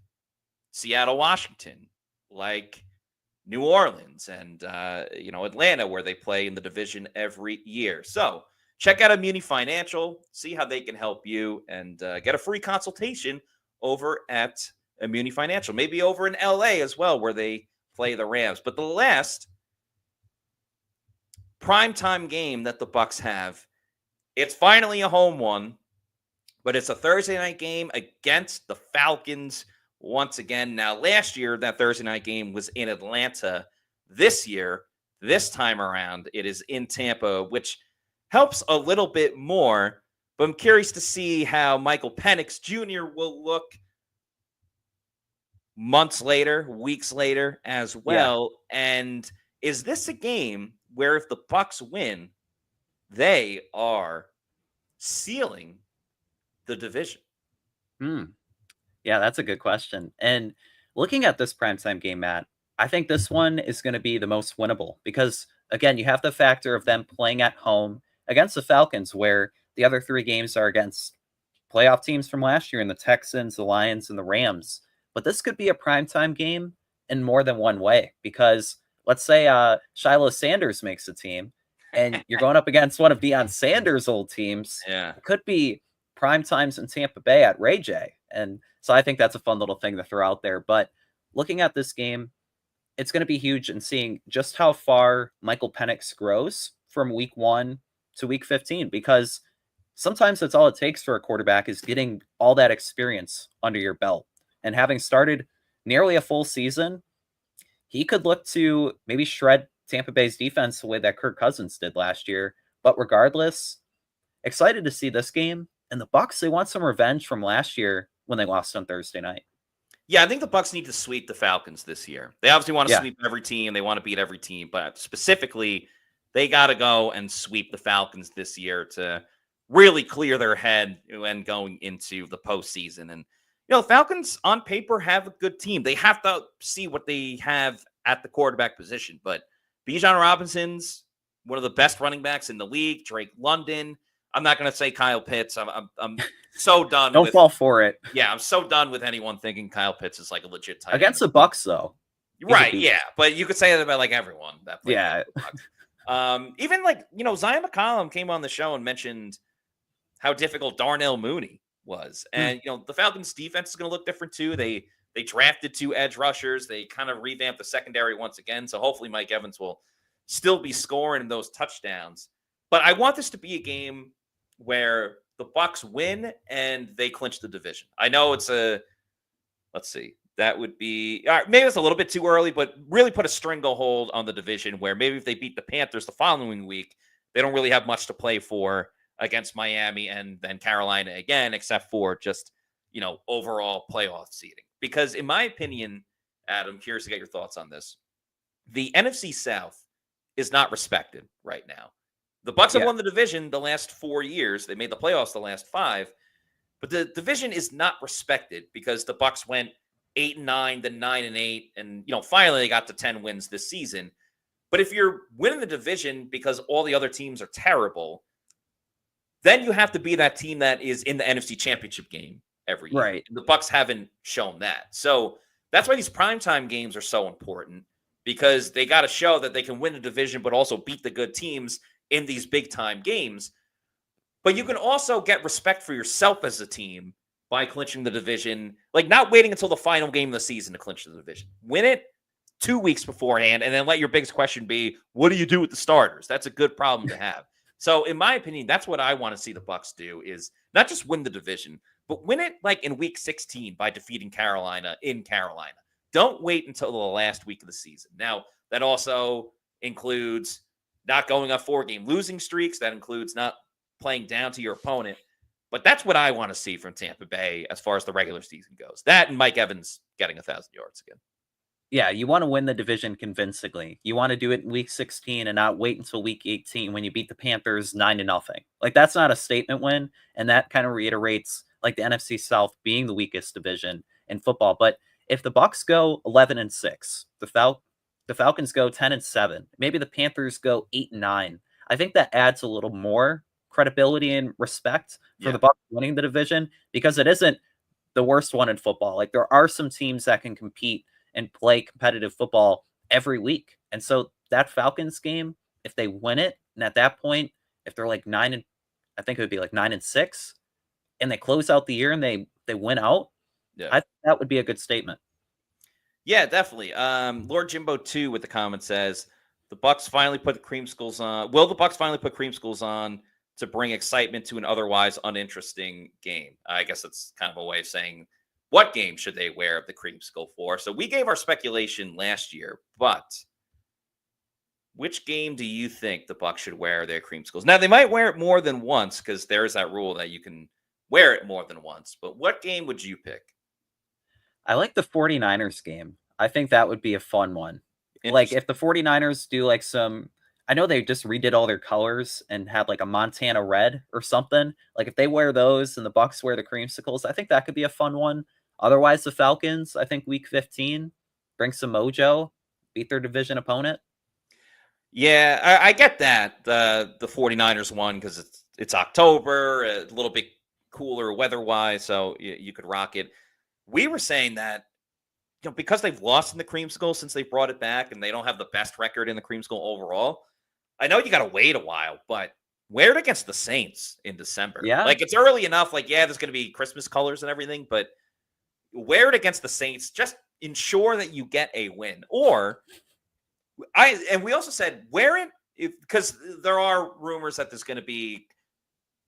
S1: Seattle, Washington, like New Orleans, and Atlanta, where they play in the division every year. So check out Muni Financial, see how they can help you, and get a free consultation over at Muni Financial, maybe over in LA as well, where they play the Rams. But the last primetime game that the Bucs have, it's finally a home one. But it's a Thursday night game against the Falcons once again. Now, last year, that Thursday night game was in Atlanta. This year, this time around, it is in Tampa, which helps a little bit more. But I'm curious to see how Michael Penix Jr. will look months later, weeks later as well. Yeah. And is this a game where if the Bucs win, they are sealing the division?
S2: Yeah, that's a good question. And looking at this primetime game, Matt, I think this one is going to be the most winnable because, again, you have the factor of them playing at home against the Falcons, where the other three games are against playoff teams from last year in the Texans, the Lions, and the Rams. But this could be a primetime game in more than one way because let's say Shiloh Sanders makes the team and you're going up against one of Deion Sanders' old teams.
S1: Yeah.
S2: It could be prime times in Tampa Bay at Ray J. And so I think that's a fun little thing to throw out there. But looking at this game, it's going to be huge and seeing just how far Michael Penix grows from week 1 to week 15, because sometimes that's all it takes for a quarterback is getting all that experience under your belt. And having started nearly a full season, he could look to maybe shred Tampa Bay's defense the way that Kirk Cousins did last year. But regardless, excited to see this game. And the Bucs, they want some revenge from last year when they lost on Thursday night.
S1: Yeah, I think the Bucs need to sweep the Falcons this year. They obviously want to sweep every team. They want to beat every team. But specifically, they got to go and sweep the Falcons this year to really clear their head when going into the postseason. And, the Falcons on paper have a good team. They have to see what they have at the quarterback position. But Bijan Robinson's one of the best running backs in the league. Drake London. I'm not going to say Kyle Pitts. I'm so done.
S2: Don't fall for it.
S1: Yeah, I'm so done with anyone thinking Kyle Pitts is like a legit tight end.
S2: Against the Bucs, though.
S1: Right, yeah. But you could say that about like everyone. That
S2: yeah.
S1: Even like, Zion McCollum came on the show and mentioned how difficult Darnell Mooney was. And, the Falcons defense is going to look different too. They drafted 2 edge rushers. They kind of revamped the secondary once again. So hopefully Mike Evans will still be scoring those touchdowns. But I want this to be a game where the Bucs win and they clinch the division. I know it's let's see. That would be maybe it's a little bit too early, but really put a stranglehold on the division where maybe if they beat the Panthers the following week, they don't really have much to play for against Miami and then Carolina again, except for just, overall playoff seeding. Because in my opinion, Adam, curious to get your thoughts on this. The NFC South is not respected right now. The Bucs have won the division the last 4 years. They made the playoffs the last 5, but the division is not respected because the Bucs went 8-9, then 9-8, and finally they got to 10 wins this season. But if you're winning the division because all the other teams are terrible, then you have to be that team that is in the NFC Championship game every year.
S2: Right.
S1: And the Bucs haven't shown that. So that's why these primetime games are so important, because they got to show that they can win the division but also beat the good teams in these big time games. But you can also get respect for yourself as a team by clinching the division, like not waiting until the final game of the season to clinch the division. Win it 2 weeks beforehand, and then let your biggest question be, what do you do with the starters? That's a good problem to have. So in my opinion, that's what I want to see the Bucs do, is not just win the division, but win it like in week 16 by defeating Carolina in Carolina. Don't wait until the last week of the season. Now, that also includes not going on 4-game losing streaks. That includes not playing down to your opponent. But that's what I want to see from Tampa Bay as far as the regular season goes. That and Mike Evans getting 1,000 yards again.
S2: Yeah, you want to win the division convincingly. You want to do it in week 16 and not wait until week 18 when you beat the Panthers 9-0. Like, that's not a statement win, and that kind of reiterates like the NFC South being the weakest division in football. But if the Bucs go 11-6, the Falcons go 10-7, maybe the Panthers go 8-9, I think that adds a little more credibility and respect for the Bucs winning the division, because it isn't the worst one in football. Like, there are some teams that can compete and play competitive football every week. And so that Falcons game, if they win it, and at that point, if they're like I think it would be like 9-6, and they close out the year and they win out, I think that would be a good statement.
S1: Yeah, definitely. Lord Jimbo 2 with the comment says, the Bucs finally put the creamsicles on. Will the Bucs finally put creamsicles on to bring excitement to an otherwise uninteresting game? I guess that's kind of a way of saying, what game should they wear the creamsicle for? So we gave our speculation last year, but which game do you think the Bucs should wear their creamsicles? Now, they might wear it more than once because there's that rule that you can wear it more than once. But what game would you pick?
S2: I like the 49ers game. I think that would be a fun one. Like, if the 49ers do like I know they just redid all their colors and have like a Montana red or something. Like, if they wear those and the Bucs wear the creamsicles, I think that could be a fun one. Otherwise, the Falcons, I think week 15, bring some mojo, beat their division opponent.
S1: Yeah, I get that. The 49ers won because it's October, a little bit cooler weather-wise, so you could rock it. We were saying that, because they've lost in the creamsicle since they brought it back and they don't have the best record in the creamsicle overall, I know you got to wait a while, but wear it against the Saints in December.
S2: Yeah.
S1: Like, it's early enough. Like, yeah, there's going to be Christmas colors and everything, but wear it against the Saints. Just ensure that you get a win. And we also said wear it because there are rumors that there's going to be,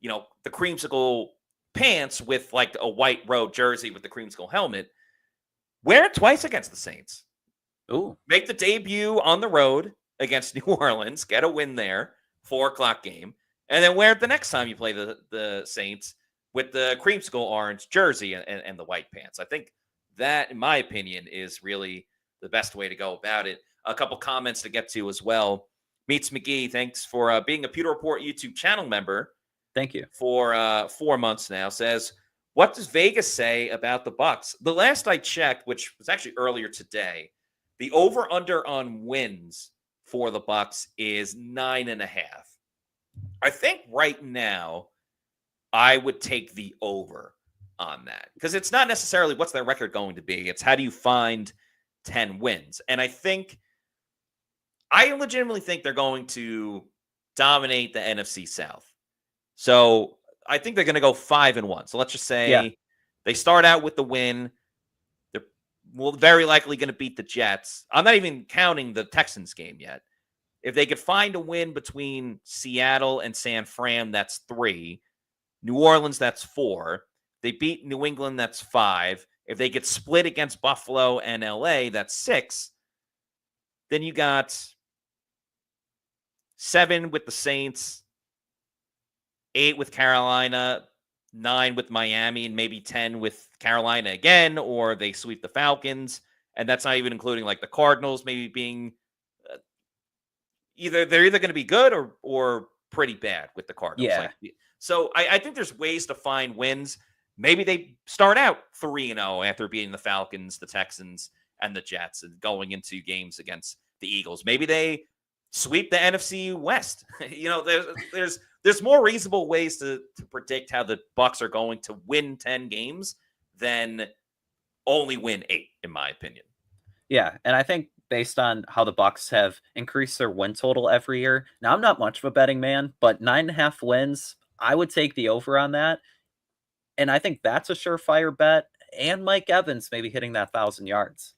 S1: the creamsicle pants with like a white road jersey with the creamsicle helmet. Wear it twice against the Saints.
S2: Ooh.
S1: Make the debut on the road against New Orleans. Get a win there. 4:00 game. And then wear it the next time you play the Saints with the creamsicle orange jersey and the white pants. I think that, in my opinion, is really the best way to go about it. A couple comments to get to as well. Meets McGee, thanks for being a Pewter Report YouTube channel member.
S2: Thank you.
S1: For 4 months now. Says, what does Vegas say about the Bucs? The last I checked, which was actually earlier today, the over-under on wins for the Bucs is 9.5. I think right now I would take the over on that, because it's not necessarily what's their record going to be. It's how do you find 10 wins? And I think I legitimately think they're going to dominate the NFC South. So I think they're going to go 5-1. So let's just say they start out with the win. They're very likely going to beat the Jets. I'm not even counting the Texans game yet. If they could find a win between Seattle and San Fran, that's 3. New Orleans, that's 4. They beat New England, that's 5. If they get split against Buffalo and LA, that's 6. Then you got 7 with the Saints, 8 with Carolina, 9 with Miami, and maybe 10 with Carolina again, or they sweep the Falcons. And that's not even including like the Cardinals maybe being they're either going to be good or pretty bad with the Cardinals.
S2: Yeah.
S1: So I think there's ways to find wins. Maybe they start out 3-0 after beating the Falcons, the Texans, and the Jets and going into games against the Eagles. Maybe they sweep the NFC West. There's more reasonable ways to predict how the Bucs are going to win 10 games than only win 8, in my opinion.
S2: Yeah, and I think based on how the Bucs have increased their win total every year. Now, I'm not much of a betting man, but 9.5 wins, I would take the over on that. And I think that's a surefire bet. And Mike Evans maybe hitting that 1,000 yards.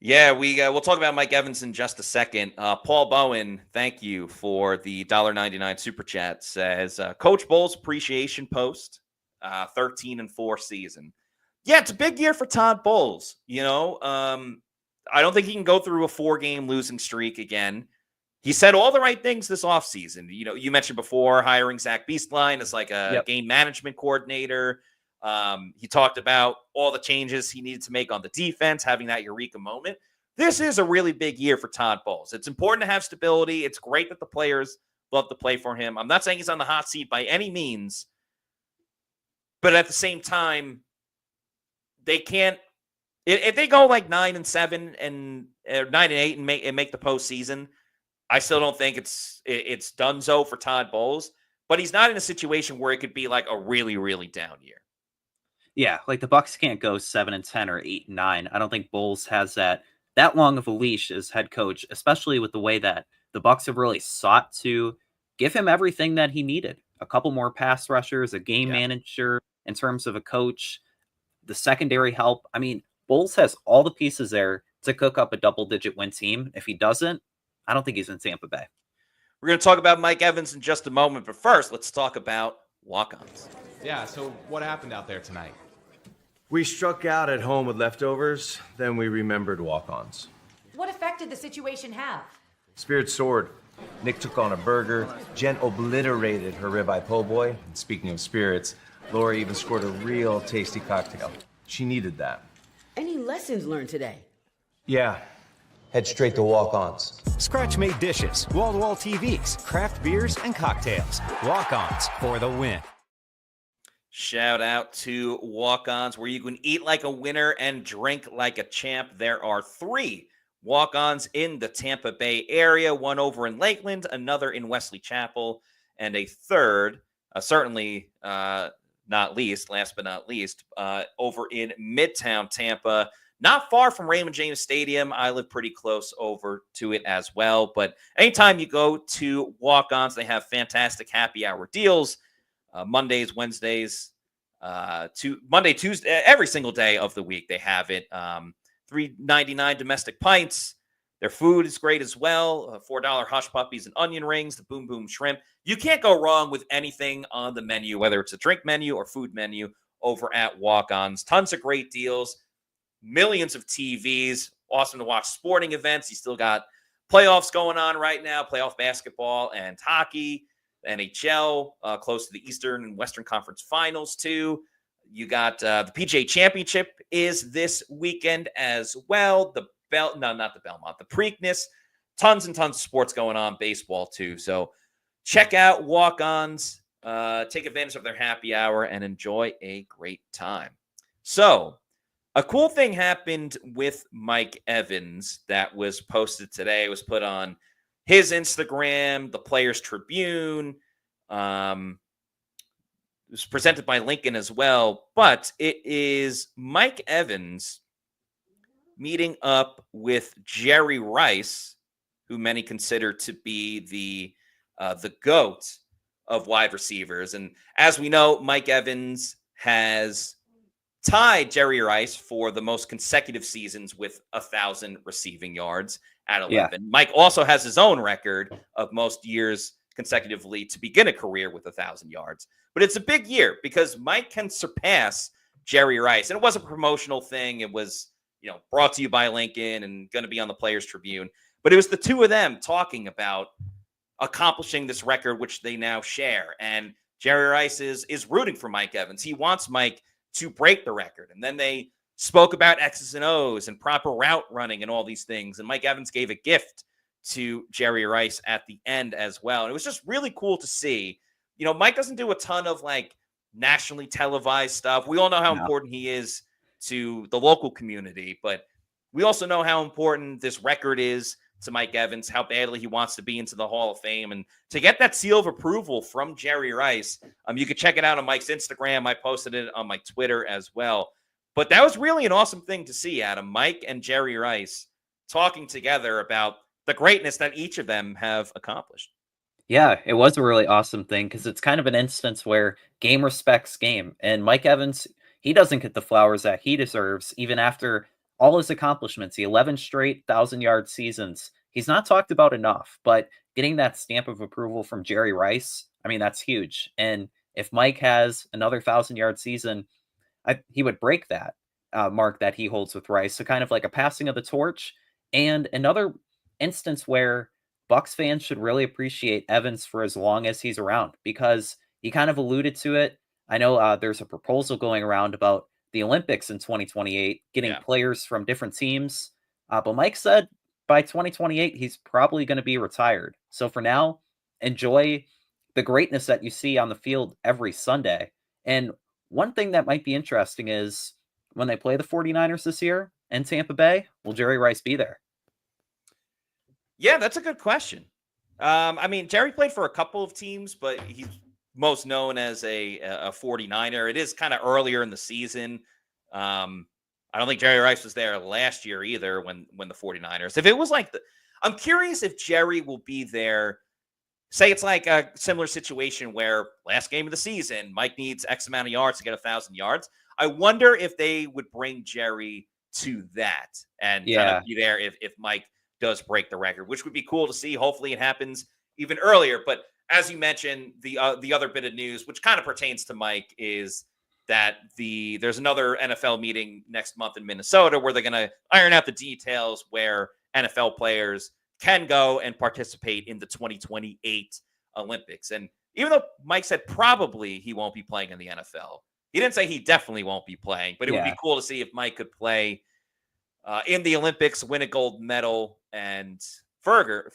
S1: Yeah, we'll talk about Mike Evans in just a second. Paul Bowen, thank you for the $1.99 super chat. Says Coach Bowles appreciation post, 13-4 season. Yeah, it's a big year for Todd Bowles. I don't think he can go through a 4-game losing streak again. He said all the right things this offseason. You mentioned before hiring Zach Beastline as like a game management coordinator. He talked about all the changes he needed to make on the defense, having that eureka moment. This is a really big year for Todd Bowles. It's important to have stability. It's great that the players love to play for him. I'm not saying he's on the hot seat by any means, but at the same time, they can't. If they go like 9-7 and 9-8 and make the postseason, I still don't think it's donezo for Todd Bowles. But he's not in a situation where it could be like a really, really down year.
S2: Yeah, like the Bucs can't go 7-10 or 8-9. I don't think Bowles has that long of a leash as head coach, especially with the way that the Bucs have really sought to give him everything that he needed. A couple more pass rushers, a game manager in terms of a coach, the secondary help. I mean, Bowles has all the pieces there to cook up a double-digit win team. If he doesn't, I don't think he's in Tampa Bay.
S1: We're going to talk about Mike Evans in just a moment, but first, let's talk about walk-ons.
S8: Yeah, so what happened out there tonight?
S9: We struck out at home with leftovers, then we remembered walk-ons.
S10: What effect did the situation have?
S9: Spirit soared. Nick took on a burger. Jen obliterated her ribeye po' boy. And speaking of spirits, Laura even scored a real tasty cocktail. She needed that.
S10: Any lessons learned today?
S9: Yeah. Head straight to walk-ons.
S11: Scratch-made dishes, wall-to-wall TVs, craft beers, and cocktails. Walk-ons for the win.
S1: Shout out to walk-ons where you can eat like a winner and drink like a champ. There are 3 walk-ons in the Tampa Bay area, one over in Lakeland, another in Wesley Chapel, and a third, certainly not least, last but not least, over in Midtown Tampa, not far from Raymond James Stadium. I live pretty close over to it as well. But anytime you go to walk-ons, they have fantastic happy hour deals. Mondays, Wednesdays, Monday, Tuesday, every single day of the week they have it. $3.99 domestic pints. Their food is great as well. $4 hush puppies and onion rings, the boom boom shrimp. You can't go wrong with anything on the menu, whether it's a drink menu or food menu over at Walk-Ons. Tons of great deals, millions of TVs, awesome to watch sporting events. You still got playoffs going on right now, playoff basketball and hockey. NHL, close to the Eastern and Western Conference Finals, too. You got the PGA Championship is this weekend as well. The Preakness. Tons and tons of sports going on, baseball, too. So check out Walk-Ons, take advantage of their happy hour, and enjoy a great time. So a cool thing happened with Mike Evans that was posted today. It was put on his Instagram, the Players Tribune. It was presented by Lincoln as well, but it is Mike Evans meeting up with Jerry Rice, who many consider to be the GOAT of wide receivers. And as we know, Mike Evans has tied Jerry Rice for the most consecutive seasons with 1,000 receiving yards at 11.
S2: Yeah.
S1: Mike also has his own record of most years consecutively to begin a career with 1,000 yards. But it's a big year because Mike can surpass Jerry Rice. And it was a promotional thing. It was, brought to you by Lincoln and going to be on the Players Tribune. But it was the two of them talking about accomplishing this record, which they now share. And Jerry Rice is rooting for Mike Evans. He wants Mike to break the record. And then they spoke about X's and O's and proper route running and all these things. And Mike Evans gave a gift to Jerry Rice at the end as well. And it was just really cool to see. Mike doesn't do a ton of nationally televised stuff. We all know how important he is to the local community, but we also know how important this record is to Mike Evans, how badly he wants to be into the Hall of Fame. And to get that seal of approval from Jerry Rice, you can check it out on Mike's Instagram. I posted it on my Twitter as well. But that was really an awesome thing to see, Adam. Mike and Jerry Rice talking together about the greatness that each of them have accomplished.
S2: Yeah, it was a really awesome thing because it's kind of an instance where game respects game. And Mike Evans, he doesn't get the flowers that he deserves, even after all his accomplishments, the 11 straight 1,000-yard seasons. He's not talked about enough, but getting that stamp of approval from Jerry Rice, I mean, that's huge. And if Mike has another 1,000-yard season, he would break that mark that he holds with Rice. So kind of like a passing of the torch. And another instance where Bucs fans should really appreciate Evans for as long as he's around, because he kind of alluded to it. I know there's a proposal going around about the Olympics in 2028, getting players from different teams. But Mike said by 2028, he's probably going to be retired. So for now, enjoy the greatness that you see on the field every Sunday. And one thing that might be interesting is when they play the 49ers this year in Tampa Bay, will Jerry Rice be there?
S1: Yeah, that's a good question. I mean, Jerry played for a couple of teams, but he's most known as a 49er. It is kind of earlier in the season. I don't think Jerry Rice was there last year either when the 49ers. If it was I'm curious if Jerry will be there. Say it's like a similar situation where last game of the season, Mike needs X amount of yards to get 1,000 yards. I wonder if they would bring Jerry to that and kind of be there if Mike does break the record, which would be cool to see. Hopefully it happens even earlier. But as you mentioned, the other bit of news, which kind of pertains to Mike, is that there's another NFL meeting next month in Minnesota where they're going to iron out the details where NFL players can go and participate in the 2028 Olympics. And even though Mike said probably he won't be playing in the NFL, he didn't say he definitely won't be playing, but it would be cool to see if Mike could play in the Olympics, win a gold medal, and further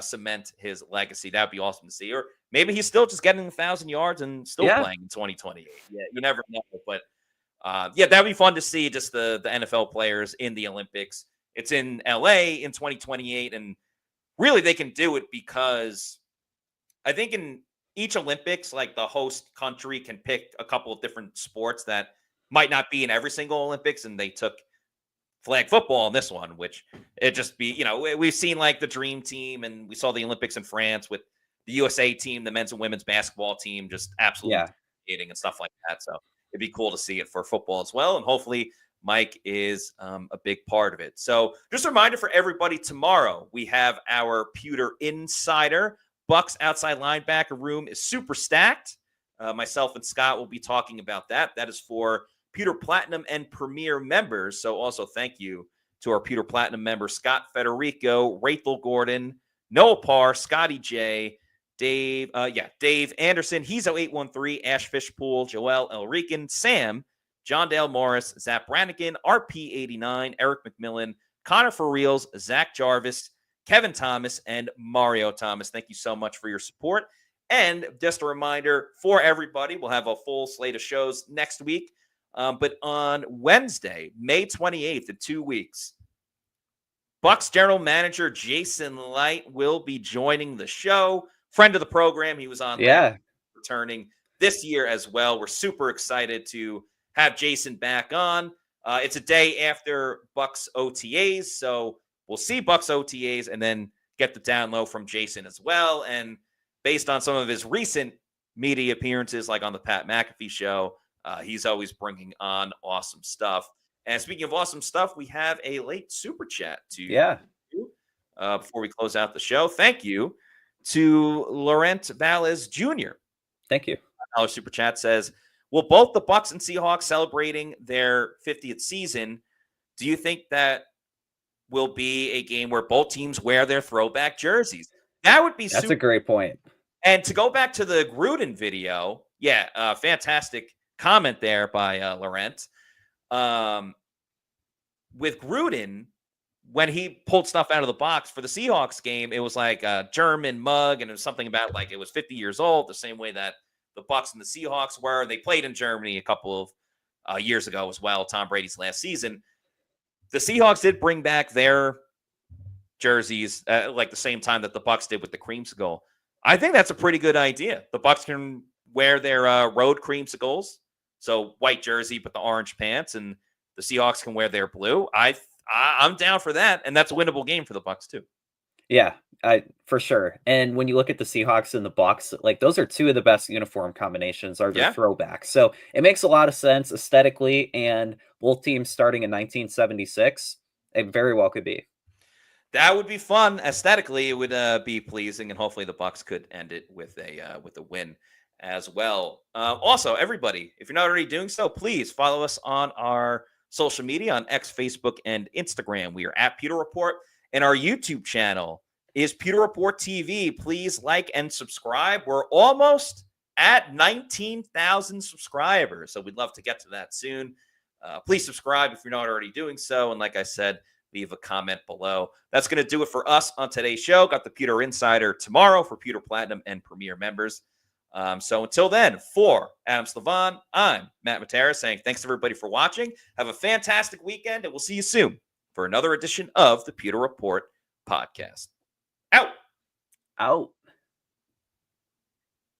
S1: cement his legacy. That would be awesome to see. Or maybe he's still just getting 1,000 yards and still playing in 2028. Yeah, you never know. But that'd be fun to see, just the NFL players in the Olympics. It's in LA in 2028, and really they can do it because I think in each Olympics, the host country can pick a couple of different sports that might not be in every single Olympics, and they took flag football in this one, which it just be, we've seen the dream team, and we saw the Olympics in France with the USA team, the men's and women's basketball team, just absolutely dominating and stuff like that. So it'd be cool to see it for football as well. And hopefully Mike is a big part of it. So just a reminder for everybody, tomorrow we have our Pewter Insider. Bucs outside linebacker room is super stacked. Myself and Scott will be talking about that. That is for Pewter Platinum and Premier members. So also thank you to our Pewter Platinum members, Scott Federico, Rachel Gordon, Noah Parr, Scotty J, Dave Anderson, he's 813, Ash Fishpool, Joel Elrican, Sam, John Dale Morris, Zach Brannigan, RP89, Eric McMillan, Connor for Reals, Zach Jarvis, Kevin Thomas, and Mario Thomas. Thank you so much for your support. And just a reminder for everybody, we'll have a full slate of shows next week. But on Wednesday, May 28th, in 2 weeks, Bucs general manager Jason Light will be joining the show. Friend of the program, he was on returning this year as well. We're super excited to have Jason back on. It's a day after Bucs OTAs, so we'll see Bucs OTAs and then get the down low from Jason as well. And based on some of his recent media appearances, like on the Pat McAfee show, he's always bringing on awesome stuff. And speaking of awesome stuff, we have a late super chat to before we close out the show. Thank you to Laurent Valles Jr.
S2: Thank you.
S1: Our super chat says, will both the Bucs and Seahawks celebrating their 50th season, do you think that will be a game where both teams wear their throwback jerseys? That would be
S2: That's a great point.
S1: And to go back to the Gruden video, fantastic comment there by Laurent. With Gruden, when he pulled stuff out of the box for the Seahawks game, it was like a German mug, and it was something about like it was 50 years old, the same way that the Bucs and the Seahawks were. They played in Germany a couple of years ago as well, Tom Brady's last season. The Seahawks did bring back their jerseys like the same time that the Bucs did with the creamsicle. I think that's a pretty good idea. The Bucs can wear their road creamsicles, so white jersey but the orange pants, and the Seahawks can wear their blue. I'm down for that, and that's a winnable game for the Bucs too.
S2: Yeah, for sure. And when you look at the Seahawks and the Bucs, like those are two of the best uniform combinations, are their throwbacks. So it makes a lot of sense aesthetically, and both teams starting in 1976, it very well could be.
S1: That would be fun. Aesthetically, it would be pleasing, and hopefully the Bucs could end it with a win as well. Also, everybody, if you're not already doing so, please follow us on our social media on X, Facebook, and Instagram. We are at Pewter Report, and our YouTube channel is Pewter Report TV. Please like and subscribe. We're almost at 19,000 subscribers, so we'd love to get to that soon. Please subscribe if you're not already doing so, and like I said, leave a comment below. That's going to do it for us on today's show. Got the Pewter Insider tomorrow for Pewter Platinum and Premier members. So until then, for Adam Slavon, I'm Matt Matera saying thanks everybody for watching. Have a fantastic weekend, and we'll see you soon for another edition of the Pewter Report podcast. Out.